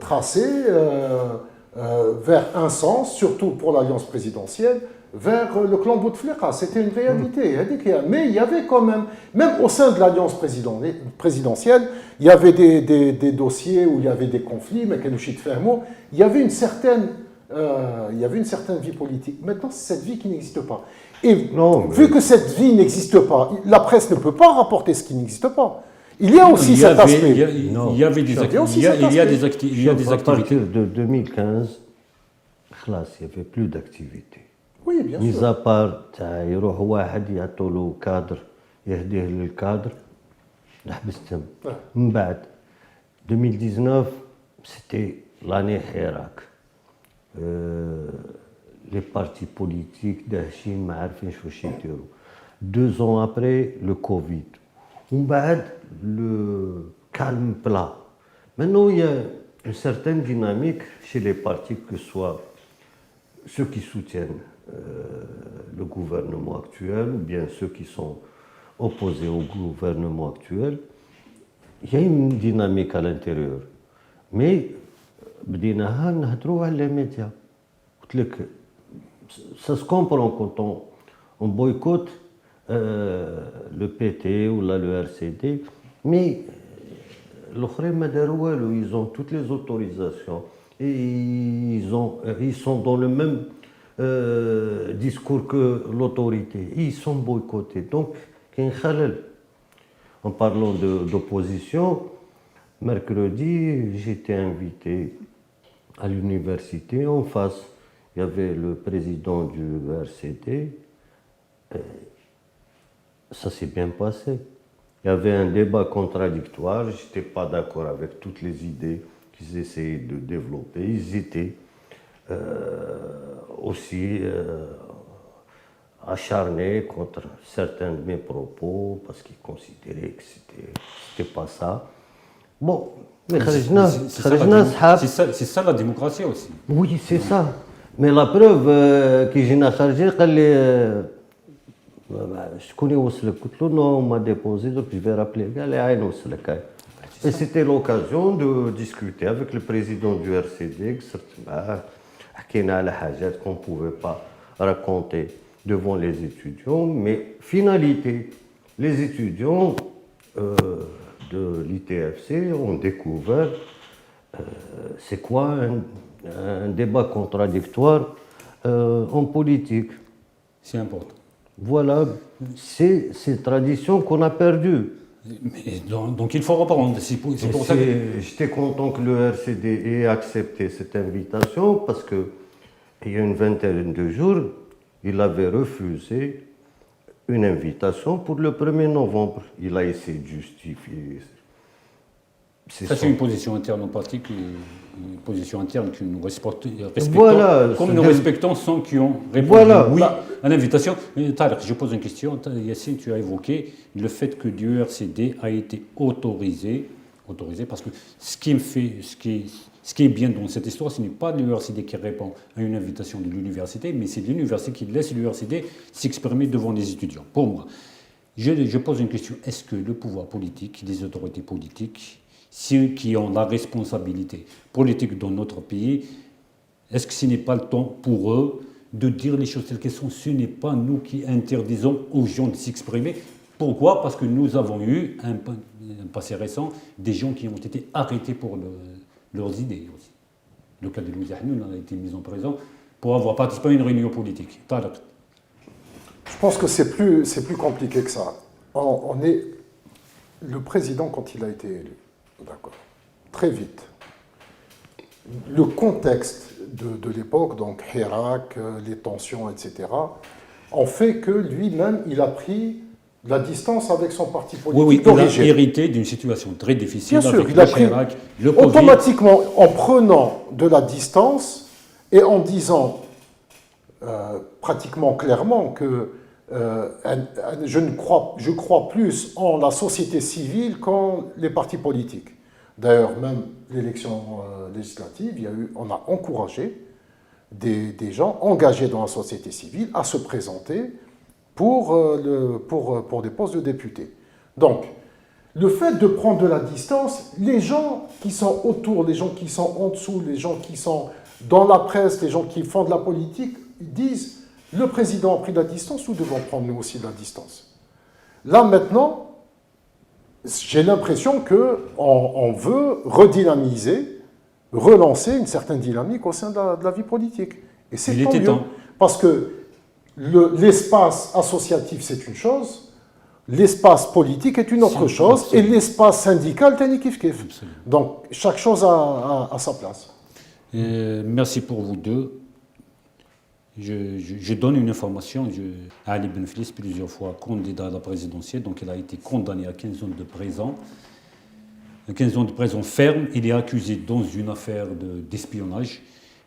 tracée vers un sens, surtout pour l'alliance présidentielle, vers le clan Bouteflika. C'était une réalité. Mais il y avait quand même au sein de l'alliance présidentielle, il y avait des dossiers où il y avait des conflits, mais il y avait une certaine vie politique. Maintenant, c'est cette vie qui n'existe pas. Et Non, vu que cette vie n'existe pas, la presse ne peut pas rapporter ce qui n'existe pas. Il y a aussi cet aspect. Il y avait des activités. À partir de 2015, il n'y avait plus d'activité. Oui, bien Mis sûr. à part يروح واحد يعطوا له كادر يهديه للكادر حبستهم. من بعد 2019 c'était l'année Hirak. Les partis politiques داهشين ما عارفينش واش يديروا. 2 ans après le Covid. ومن بعد le calme plat. Maintenant il y a une certaine dynamique chez les partis, que ce soit ceux qui soutiennent le gouvernement actuel ou bien ceux qui sont opposés au gouvernement actuel. Il y a une dynamique à l'intérieur. Mais بديناها نهضروا على les médias. قلت لك ça se comprend quand on boycotte le PT ou là, le RCD, mais l'autre ما داروا والو, ils ont toutes les autorisations et ils sont dans le même discours que l'autorité. Ils sont boycottés. Donc, كاين خلل. En parlant d'opposition, mercredi, j'étais invité à l'université. En face, il y avait le président du RCD. Ça s'est bien passé. Il y avait un débat contradictoire. Je n'étais pas d'accord avec toutes les idées qu'ils essayaient de développer. Ils étaient aussi acharnés contre certains de mes propos parce qu'ils considéraient que c'était pas ça. Bon, mais c'est ça la démocratie aussi. oui, c'est ça. Mais la preuve, qui j'ai chargé, je connais aussi le couteau, non, on m'a déposé, donc je vais rappeler. Et c'était l'occasion de discuter avec le président du RCD, qu'on ne pouvait pas raconter devant les étudiants, mais finalité, les étudiants de l'ITFC ont découvert c'est quoi un débat contradictoire en politique. C'est important. Voilà, c'est cette tradition qu'on a perdue. Mais donc il faut reprendre. C'est pour ça que... J'étais content que le RCD ait accepté cette invitation parce que il y a une vingtaine de jours, il avait refusé une invitation pour le 1er novembre. Il a essayé de justifier. C'est une position interne au parti, une position interne que nous respectons, voilà, comme nous respectons ceux qui ont répondu voilà, oui à l'invitation. Tariq, je pose une question. Yassine, tu as évoqué le fait que l'URCD a été autorisé parce que ce qui est bien dans cette histoire, ce n'est pas l'URCD qui répond à une invitation de l'université, mais c'est l'université qui laisse l'URCD s'exprimer devant les étudiants. Pour moi, je pose une question. Est-ce que le pouvoir politique, les autorités politiques, ceux qui ont la responsabilité politique dans notre pays, est-ce que ce n'est pas le temps pour eux de dire les choses telles qu'elles sont? Ce n'est pas nous qui interdisons aux gens de s'exprimer. Pourquoi? Parce que nous avons eu, un passé récent, des gens qui ont été arrêtés pour leurs idées aussi. Le cas de Louis Ahnoun a été mis en prison pour avoir participé à une réunion politique. Tariq. Je pense que c'est plus compliqué que ça. Le président, quand il a été élu, d'accord, très vite, le contexte de l'époque, donc Hirak, les tensions, etc., ont fait que lui-même, il a pris la distance avec son parti politique. Oui, il a hérité d'une situation très difficile. Bien sûr, avec il a pris Hirak, le Covid. automatiquement, en prenant de la distance et en disant pratiquement clairement que je crois plus en la société civile qu'en les partis politiques. D'ailleurs, même l'élection législative, on a encouragé des gens engagés dans la société civile à se présenter pour des postes de députés. Donc, le fait de prendre de la distance, les gens qui sont autour, les gens qui sont en dessous, les gens qui sont dans la presse, les gens qui font de la politique, disent « le président a pris de la distance, nous devons prendre nous aussi de la distance ». Là, maintenant, j'ai l'impression qu'on veut redynamiser, relancer une certaine dynamique au sein de la vie politique. Et c'est tant mieux, parce que l'espace associatif, c'est une chose, l'espace politique est une autre chose, et l'espace syndical, c'est kiff kiff. Donc, chaque chose a sa place. Merci pour vous deux. Je donne une information. Ali Benflis, plusieurs fois candidat à la présidentielle, donc il a été condamné à 15 ans de prison. 15 ans de prison ferme. Il est accusé dans une affaire d'espionnage.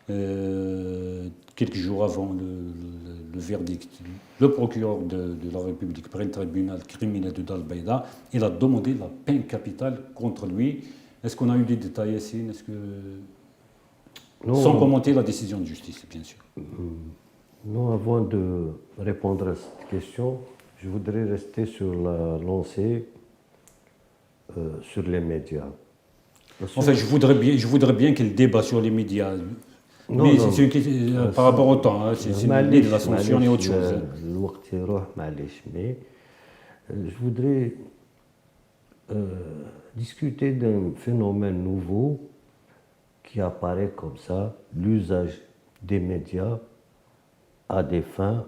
Quelques jours avant le verdict, le procureur de la République près le tribunal criminel de Dal Baïda, il a demandé la peine capitale contre lui. Est-ce qu'on a eu des détails ici? Sans commenter la décision de justice, bien sûr. Non, avant de répondre à cette question, je voudrais rester sur la lancée sur les médias. Enfin, je voudrais bien qu'il débat sur les médias. Mais c'est par rapport au temps, c'est une idée de la sanction et autre chose. Mais je voudrais discuter d'un phénomène nouveau qui apparaît comme ça, l'usage des médias à des fins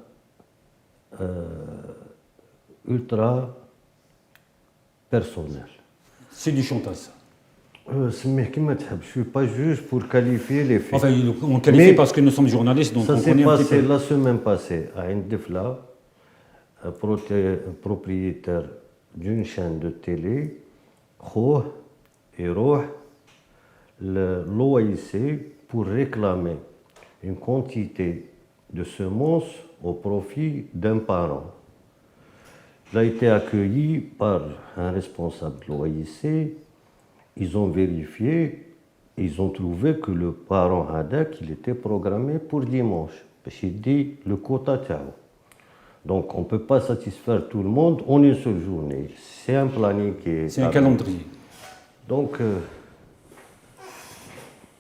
ultra personnelles. C'est du chantage, ça. Je ne suis pas juge pour qualifier les faits. Enfin, on qualifie parce que nous sommes journalistes, donc ça on connaît un petit peu. Ça s'est passé la semaine passée à Indefla, un propriétaire d'une chaîne de télé, l'OIC pour réclamer une quantité de semences au profit d'un parent. Il a été accueilli par un responsable de l'OIC. ils ont vérifié, ils ont trouvé que le parent Hadak, il était programmé pour dimanche. Parce qu'il dit le quota تاعو. Donc on ne peut pas satisfaire tout le monde en une seule journée. C'est un planning qui est... C'est un calendrier. Donc,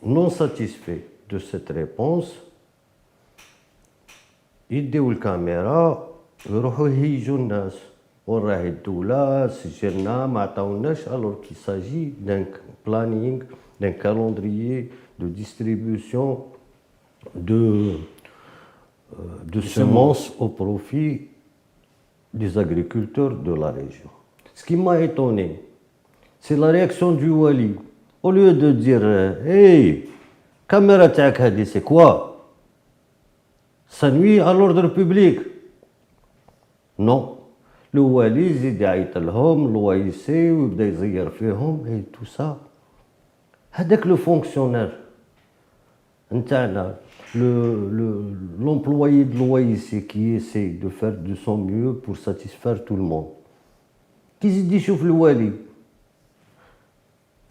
non satisfait de cette réponse, يديو الكاميرا يروحوا يهيجوا الناس وراه الدولة سجلنا ما عطاوناش alors qu'il s'agit d'un planning, d'un calendrier de distribution de semences au profit des agriculteurs de la région. Ce qui m'a étonné, c'est la réaction du Wali. Au lieu de dire hey, caméra تاعك هذه c'est quoi? Ça nuit à l'ordre public. Non. Le Wali يزيد يعيط لهم لوايسي ويبدا يزير فيهم et tout ça. هذاك le fonctionnaire نتاعنا l'employé de l'OIC qui essaie de faire de son mieux pour satisfaire tout le monde. كي يزيد يشوف الوالي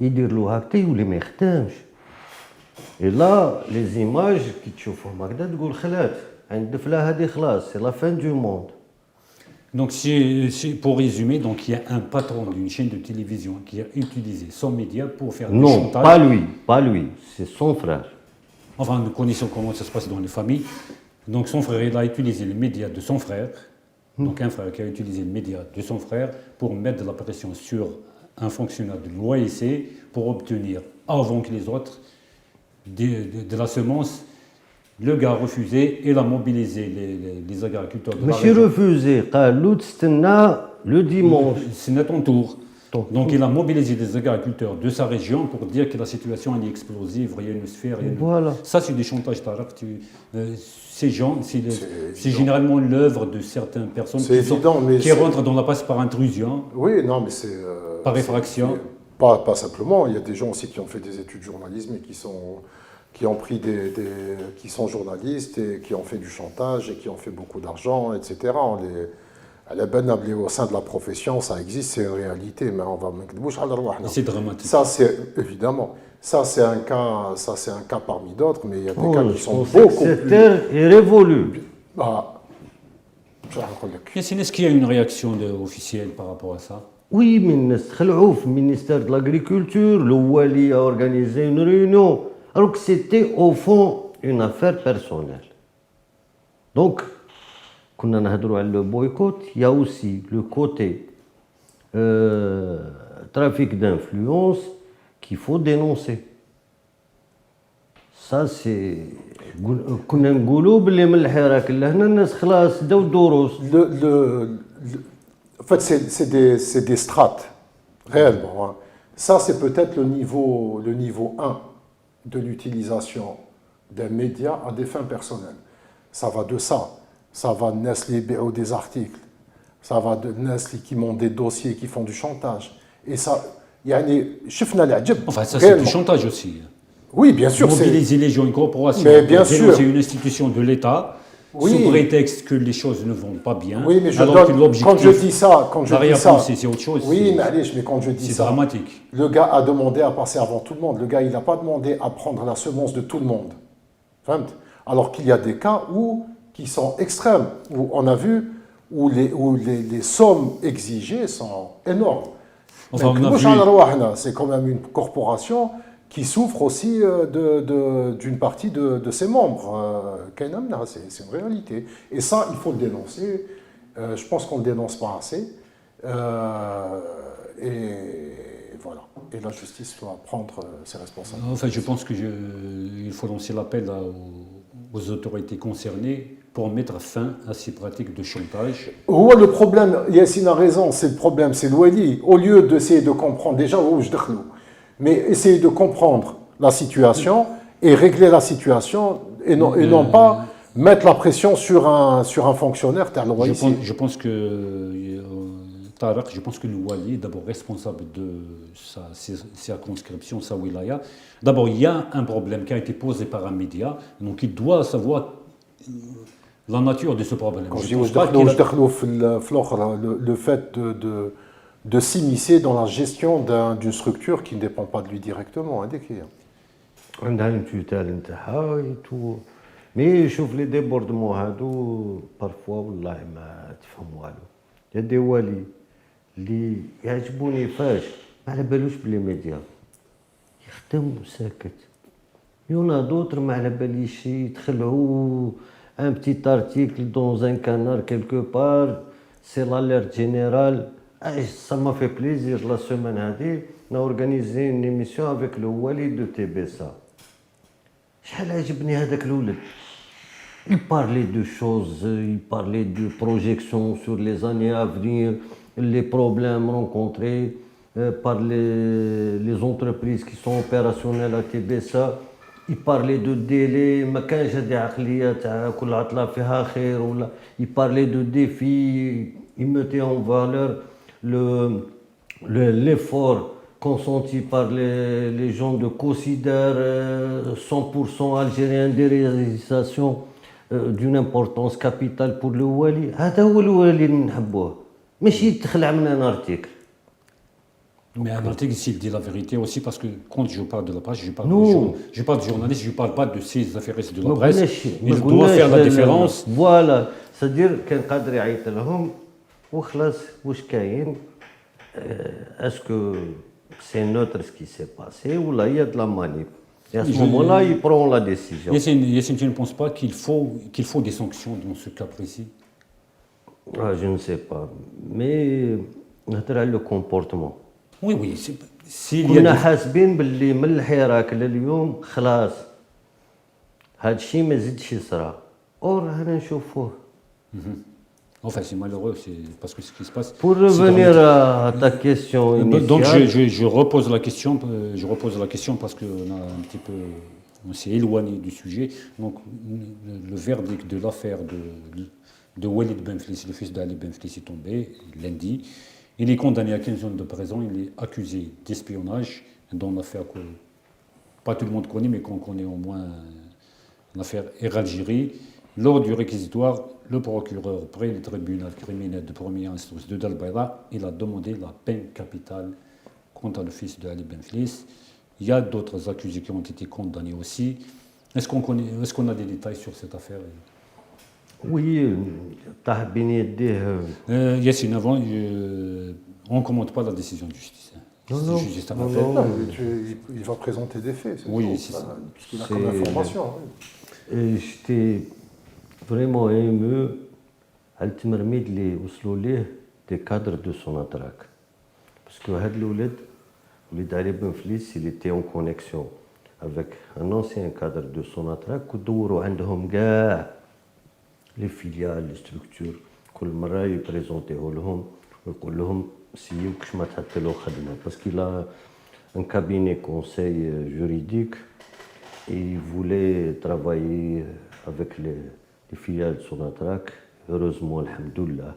يدير له هكا يولي ما يخدمش. Et là, les images qui تشوفهم هكذا تقول خلات عند الدفلة هذه خلاص c'est la fin du monde. Donc, pour résumer, donc, il y a un patron d'une chaîne de télévision qui a utilisé son média pour faire du Non, chantage. pas lui, c'est son frère. Enfin, nous connaissons comment ça se passe dans les familles. Donc, son frère, il a utilisé les médias de son frère. Donc, un frère qui a utilisé les médias de son frère pour mettre de la pression sur un fonctionnaire de l'OIC pour obtenir, avant que les autres, de la semence. Le gars a refusé, il a mobilisé les agriculteurs de la ماشي région. refusé, قال له تستنى le dimanche. C'est notre tour. Donc il a mobilisé les agriculteurs de sa région pour dire que la situation elle est explosive, il y a une sphère. Voilà. Ça c'est des chantages Tarek. Ces gens, c'est généralement l'œuvre de certaines personnes qui rentrent dans la passe par intrusion, Oui, non, mais c'est... par effraction. Pas simplement, il y a des gens aussi qui ont fait des études de journalisme et qui ont pris qui sont journalistes et qui ont fait du chantage et qui ont fait beaucoup d'argent, etc. À la benabli au sein de la profession, ça existe, c'est une réalité, mais on va Et c'est dramatique. Ça, c'est évidemment, ça c'est un cas parmi d'autres, mais il y a des cas qui sont Cette beaucoup plus. terre est révolue. Ah, Yassine, est-ce qu'il y a une réaction officielle par rapport à ça? Oui, mais le ministère de l'Agriculture, le Wali a organisé une réunion, alors que c'était au fond une affaire personnelle. Donc, quand on a le boycott, il y a aussi le côté trafic d'influence qu'il faut dénoncer. Ça, c'est... كنا نقولوا باللي من الحراك لهنا الناس خلاص داو الدروس. En fait, c'est des strates, réellement. Hein. Ça, c'est peut-être le niveau 1 de l'utilisation d'un média à des fins personnelles. Ça va de ça. Ça va de Nestlé des articles. Ça va de Nestlé qui montent des dossiers, qui font du chantage. Et ça, enfin, ça c'est du chantage aussi. Oui, bien sûr. Mobiliser les gens, une corporation, mais bien sûr. C'est une institution de l'État, oui. Sous prétexte que les choses ne vont pas bien. Oui, mais quand je dis ça, c'est autre chose. Oui, mais quand je dis ça, c'est dramatique. Le gars a demandé à passer avant tout le monde. Le gars, il n'a pas demandé à prendre la semence de tout le monde. Alors qu'il y a des cas qui sont extrêmes, où on a vu où les sommes exigées sont énormes. Enfin, c'est quand même une corporation qui souffre aussi d'une partie de ses membres. C'est une réalité. Et ça, il faut le dénoncer. Je pense qu'on ne le dénonce pas assez. Et voilà. Et la justice doit prendre ses responsabilités. Enfin, je pense qu'il faut lancer l'appel aux autorités concernées pour mettre fin à ces pratiques de chantage. Ouais, le problème, Yassine a raison, c'est le problème, c'est l'Ouali. Au lieu d'essayer de comprendre, déjà, mais essayer de comprendre la situation et régler la situation et non pas mettre la pression sur un fonctionnaire. Je pense que Tarek, je pense que le Wali est d'abord responsable de sa circonscription, sa wilaya. D'abord, il y a un problème qui a été posé par un média, donc il doit savoir la nature de ce problème. Quand je dis le fait de s'immiscer dans la gestion d'une structure qui ne dépend pas de lui directement. Hein, عندها une tutelle نتاعها et tout. مي شوف لي ديبوردمون هادو بارفوا والله ما تفهم والو. يا دي والي اللي يعجبوني فاش ما على بالوش بلي ميديا يخدم ساكت. يونا دوتر ما على باليش يدخلوا un petit article dans un canard quelque part, c'est l'alerte générale. Ça m'a fait plaisir la semaine dernière, on a organisé une émission avec le Wali de TBSA. شحال عجبني هذاك الولد. Il parlait de choses, il parlait de projections sur les années à venir, les problèmes rencontrés par les entreprises qui sont opérationnelles à TBSA. Il parlait de délais, ما كانش هذه عقلية تاع كل عطلة فيها خير ولا. Il parlait de défis, il mettait en valeur l'effort consenti par les gens de considère 100% algérien des réalisations d'une importance capitale pour le Wali. هذا هو الوالي اللي نحبوه ماشي تخلع من un article. Mais un article, s'il dit la vérité aussi, parce que quand je parle de la presse, je parle, Non. je parle de journaliste, je ne parle pas de ces affairistes de la ما presse. قلناش Il doit faire la différence. فوالا c'est-à-dire كان قادر يعيط لهم وخلاص واش كاين اسكو سي نوتر ce qui s'est passé ولا il y a de la manip. Et à ce moment-là, il prend la décision. Yassine, tu ne penses pas qu'il faut des sanctions dans ce cas précis? Ah, je ne sais pas. Mais نهضر على le comportement. Oui, oui. S'il y a كنا des... حاسبين باللي من الحراك لليوم خلاص هاد الشيء ما زيدش يصرى اور هنا نشوفوه. Enfin, c'est malheureux, c'est parce que ce qui se passe... Pour c'est revenir dramatique. à ta question initiale. Donc, je repose la question parce qu'on a un petit peu... On s'est éloigné du sujet. Donc, le verdict de l'affaire de Walid Benflis, le fils d'Ali Benflis, est tombé lundi. Il est condamné à 15 ans de prison. Il est accusé d'espionnage dans l'affaire que pas tout le monde connaît, mais qu'on connaît au moins, l'affaire Air Algérie. Lors du réquisitoire, le procureur près du tribunal criminel de première instance de Dalbaïra, il a demandé la peine capitale contre le fils de Ali Benflis. Il y a d'autres accusés qui ont été condamnés aussi. Est-ce qu'on a des détails sur cette affaire? Oui, طاح بين يديه. Yassine, avant, on ne commente pas la décision de justice. Non, C'est juste un non, affaire. non. Non, il va présenter des faits, c'est Oui, tout. c'est ça. Puisqu'il a comme information. Oui. Et j'étais vraiment ému على التمرميد اللي وصلوا ليه des cadres de Sonatrach. Parce que هاد الولد وليد علي بنفليس il était en connexion avec un ancien cadre de Sonatrach ودوروا عندهم كاع les filiales, les structures. كل مرة يبريزونتيه لهم ويقول لهم سيو كش ما تعطلوا خدمة. Parce qu'il a un cabinet conseil juridique et il voulait travailler avec les filiales de Sonatrach. Heureusement, alhamdoulilah,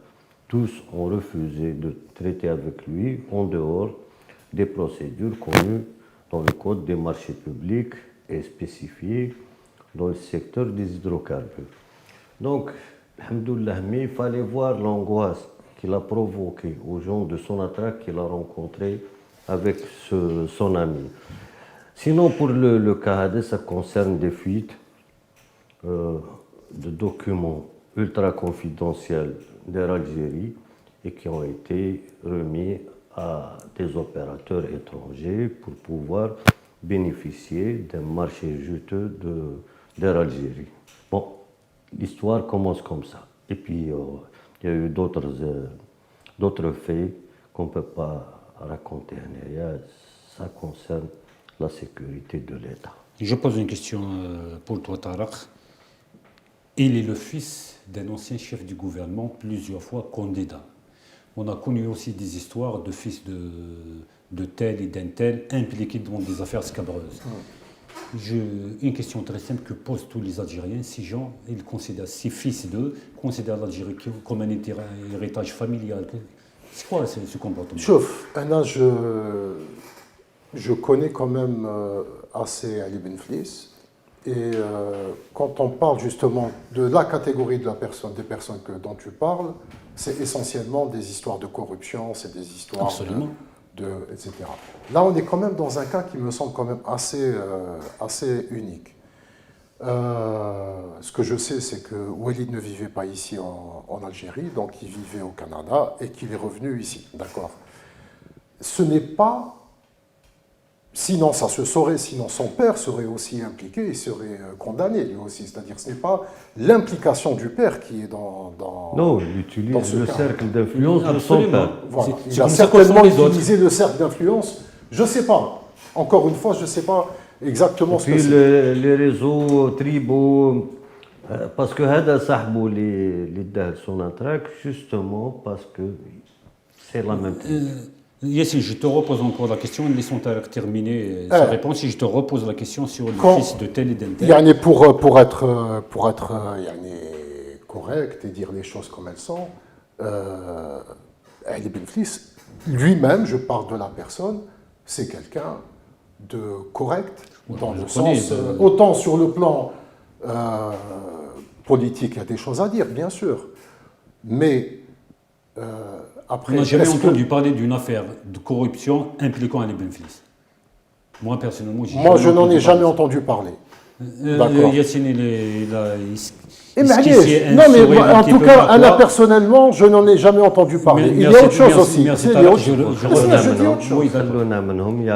tous ont refusé de traiter avec lui en dehors des procédures connues dans le code des marchés publics et spécifiées dans le secteur des hydrocarbures. Donc, alhamdoulilah, mais il fallait voir l'angoisse qu'il a provoquée aux gens de Sonatrach qu'il a rencontrés avec son ami. Sinon, pour le cas, ça concerne des fuites de documents ultra confidentiels d'Air Algérie et qui ont été remis à des opérateurs étrangers pour pouvoir bénéficier d'un marché juteux d'Air Algérie. Bon, l'histoire commence comme ça. Et puis, il y a eu d'autres faits qu'on ne peut pas raconter en arrière. Ça concerne la sécurité de l'État. Je pose une question pour toi, Tarak. Il est le fils d'un ancien chef du gouvernement, plusieurs fois candidat. On a connu aussi des histoires de fils de tel et d'un tel impliqués dans des affaires scabreuses. Une question très simple que posent tous les Algériens. Ces gens, ils considèrent, ces fils d'eux, considèrent l'Algérie comme un héritage familial. C'est quoi ce comportement? Chouf, je connais quand même assez Ali Benflis Et quand on parle justement de la catégorie de la personne, des personnes dont tu parles, c'est essentiellement des histoires de corruption, c'est des histoires Absolument. etc. Là, on est quand même dans un cas qui me semble quand même assez unique. Ce que je sais, c'est que Walid ne vivait pas ici en Algérie, donc il vivait au Canada et qu'il est revenu ici, d'accord. Ce n'est pas... Sinon, ça se saurait, sinon son père serait aussi impliqué, il serait condamné lui aussi. C'est-à-dire ce n'est pas l'implication du père qui est dans Non, il utilise dans ce le cas. cercle d'influence de son Absolument. père. Voilà. C'est Il a comme ça qu'on certainement font les autres. utilisé le cercle d'influence. Je ne sais pas. Encore une fois, je ne sais pas exactement ce que Puis c'est. les réseaux tribaux, parce que هذا صاحبه اللي دار Sonatrach justement parce que c'est la même chose. Yassine, je te repose encore la question. Laissons terminer sa réponse. Si je te repose la question sur le fils de tel et d'un tel. Yani pour être yani correct et dire les choses comme elles sont, Ali Ben Fliss, lui-même, je parle de la personne, c'est quelqu'un de correct, dans le sens, autant sur le plan politique, il y a des choses à dire, bien sûr, mais après... On n'a jamais entendu parler d'une affaire de corruption impliquant Ali Ben Fliss. Moi, personnellement, je n'en ai jamais entendu parler. D'accord. Yassine, Non, mais en tout cas, Anna, personnellement, je n'en ai jamais entendu parler. Il y a autre chose aussi. Il y a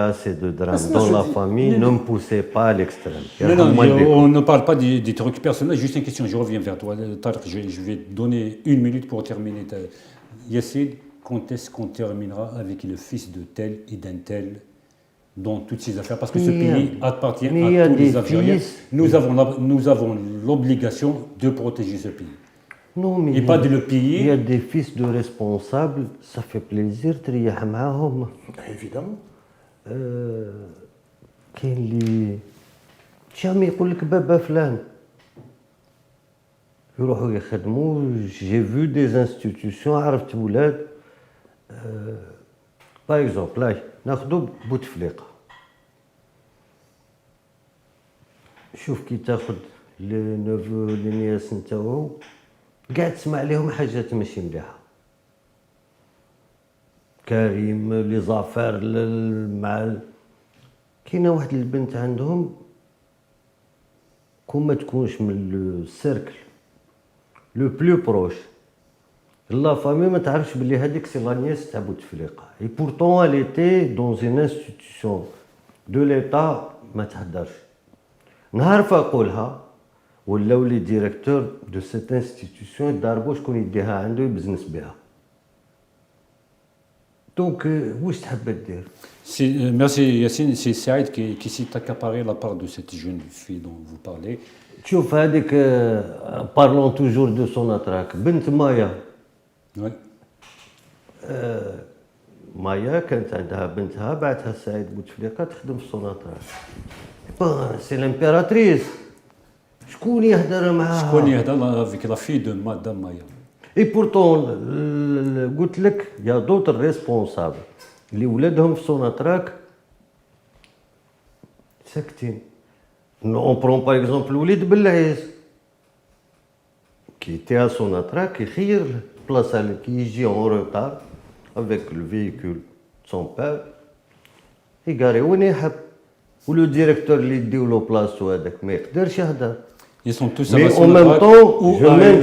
assez de drames dans la famille, ne me poussez pas à l'extrême. Non, on ne parle pas des trucs personnels, juste une question, je reviens vers toi. Tarek, je vais te donner 1 minute pour terminer. Yassine, quand est-ce qu'on terminera avec le fils de tel et d'un tel dans toutes ces affaires? Parce que ce pays appartient à tous les Algériens. Nous avons l'obligation de protéger ce pays. Non, mais et pas de le piller. Il y a des fils de responsables, ça fait plaisir, تريح معاهم. Évidemment. كاين اللي شامي يقول لك بابا فلان يروحوا يخدموا. J'ai vu des institutions عرفت ولاد باغ اكزومبل هاي ناخذوا بوتفليقه. شوف كي تاخذ لي نوفو لي نياس نتاعو قاعد تسمع عليهم حاجات ماشي مليحه. كريم لي زافير مع كاينه واحد البنت عندهم كون ما تكونش من لو سيركل لو بلو بروش لا فامي ما تعرفش بلي هذيك سي لا نياس تاع بوتفليقه. اي بورتون elle était dans une institution de l'état ما تهدرش. نهار فاقولها ولاو لي ديريكتور دو سيت انستيتيوشن يضاربوا شكون يديها عنده يبزنس بها. دونك واش تحب دير؟ Merci Yassine, c'est Saïd qui s'est accaparé la part de cette jeune fille dont vous parlez. شوف هذيك بارلون توجور دو سوناتراك بنت مايا. Ouais. مايا كانت عندها بنتها بعتها سعيد بوتفليقه تخدم في سوناتراك. سي لامبيراتريس شكون يهدر معاها؟ شكون يهدر avec la fille de Madame Maya. اي بورتون قلت لك يا دوتر ريسبونسابل اللي ولادهم في سوناتراك ساكتين. اون برون باغ اكزومبل وليد بالعيس كي تي سوناتراك يخير بلاصه اللي كي يجي اون روتار افيك لو فييكول سون بير يقاري وين يحب. ولو ديريكتور اللي يديو له بلاصتو هذاك ما يقدرش يهدر. Ils sont tous Mais à en même temps,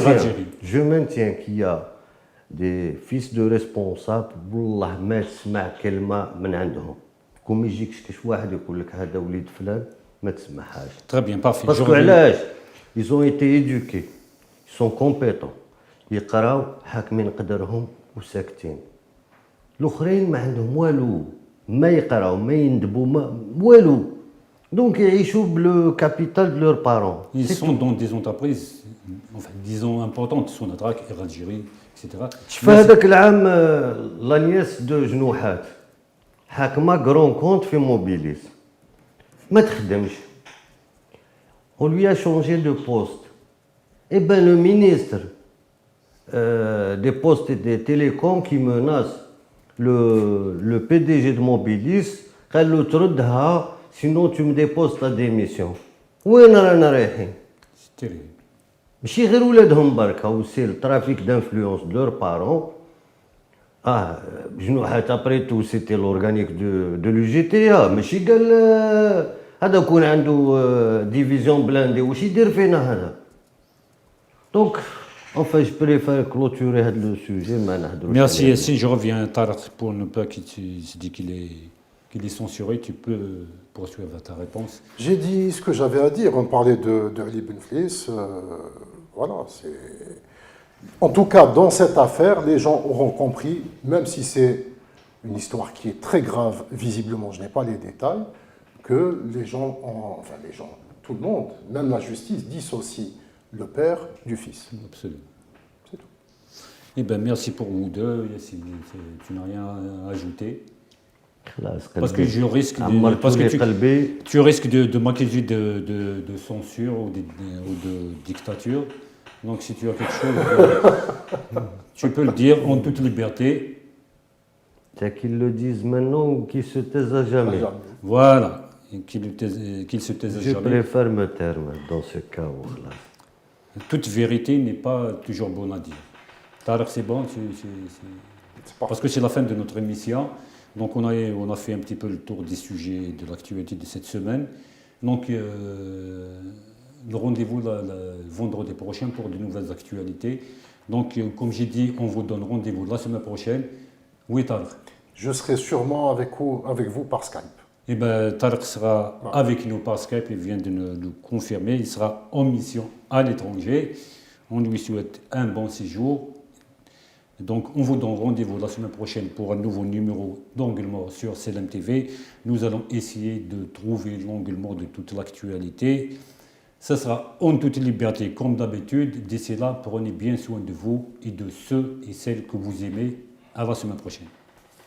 Algérie. je maintiens qu'il y a des fils de responsables والله ما تسمع كلمة من عندهم. كون يجيكش كاش واحد يقول لك هذا وليد فلان ما تسمعهاش. Très bien, parfait. باسكو علاش؟ ils ont été éduqués, ils sont compétents. يقراو حاكمين قدرهم وساكتين. الآخرين ما عندهم والو، ما يقراو ما يندبوا ما والو. Donc ils jouent le capital de leurs parents. Ils sont dans des entreprises, enfin, disons, importantes, Sonatrach, Air Algérie, etc. شوف هذاك العام لانياس دو جنوحات حاكمه كرون كونت في موبيليس ما تخدمش. On lui a changé de poste. Eh ben le ministre des postes et des télécoms qui menace le PDG de Mobilis قال له تردها sinon tu me déposes ta démission. وين رانا رايحين؟ C'est terrible. ماشي غير ولادهم برك هاو سي الترافيك دانفلونس de leurs parents. جنوحات ابري تو سيتي لورغانيك دو لو جي تي ا ماشي قال هذا كون عنده ديفيزيون بلاندي واش يدير فينا هذا. دونك enfin je préfère clôturer هذا لو سوجي ما نهضروش. Merci Yassine, je reviens Tarek pour ne pas qu'il se dit qu'il est censuré, tu peux poursuivre ta réponse. J'ai dit ce que j'avais à dire. On parlait de Ali Ben Fliss. Voilà, c'est. En tout cas, dans cette affaire, les gens auront compris, même si c'est une histoire qui est très grave, visiblement, je n'ai pas les détails, que les gens, enfin les gens, tout le monde, même la justice, dissocie le père du fils. Absolument. C'est tout. Eh bien, merci pour vous deux, Yassine. Tu n'as rien à ajouter. خلاص Parce que je risque de, عمرت parce que لي قلبي. tu risques de m'accuser de censure ou de dictature. Donc si tu as quelque chose, tu peux le dire en toute liberté. C'est qu'ils le disent maintenant ou qu'ils se taisent à jamais. Voilà. Et qu'il se taise Je jamais. préfère me taire dans ce cas. Voilà. Toute vérité n'est pas toujours bonne à dire. Tarek, c'est bon, C'est pas- parce que c'est la fin de notre émission. Donc on a fait un petit peu le tour des sujets de l'actualité de cette semaine. Donc le rendez-vous vendredi prochain pour de nouvelles actualités. Donc comme j'ai dit, on vous donne rendez-vous la semaine prochaine. Oui, Tarek. Je serai sûrement avec vous par Skype. Eh bien, Tarek sera avec nous par Skype, il vient de nous confirmer. Il sera en mission à l'étranger. On lui souhaite un bon séjour. Donc, on vous donne rendez-vous la semaine prochaine pour un nouveau numéro d'Angle Mort sur CLM TV. Nous allons essayer de trouver l'angle mort de toute l'actualité. Ce sera en toute liberté, comme d'habitude. D'ici là, prenez bien soin de vous et de ceux et celles que vous aimez. À la semaine prochaine.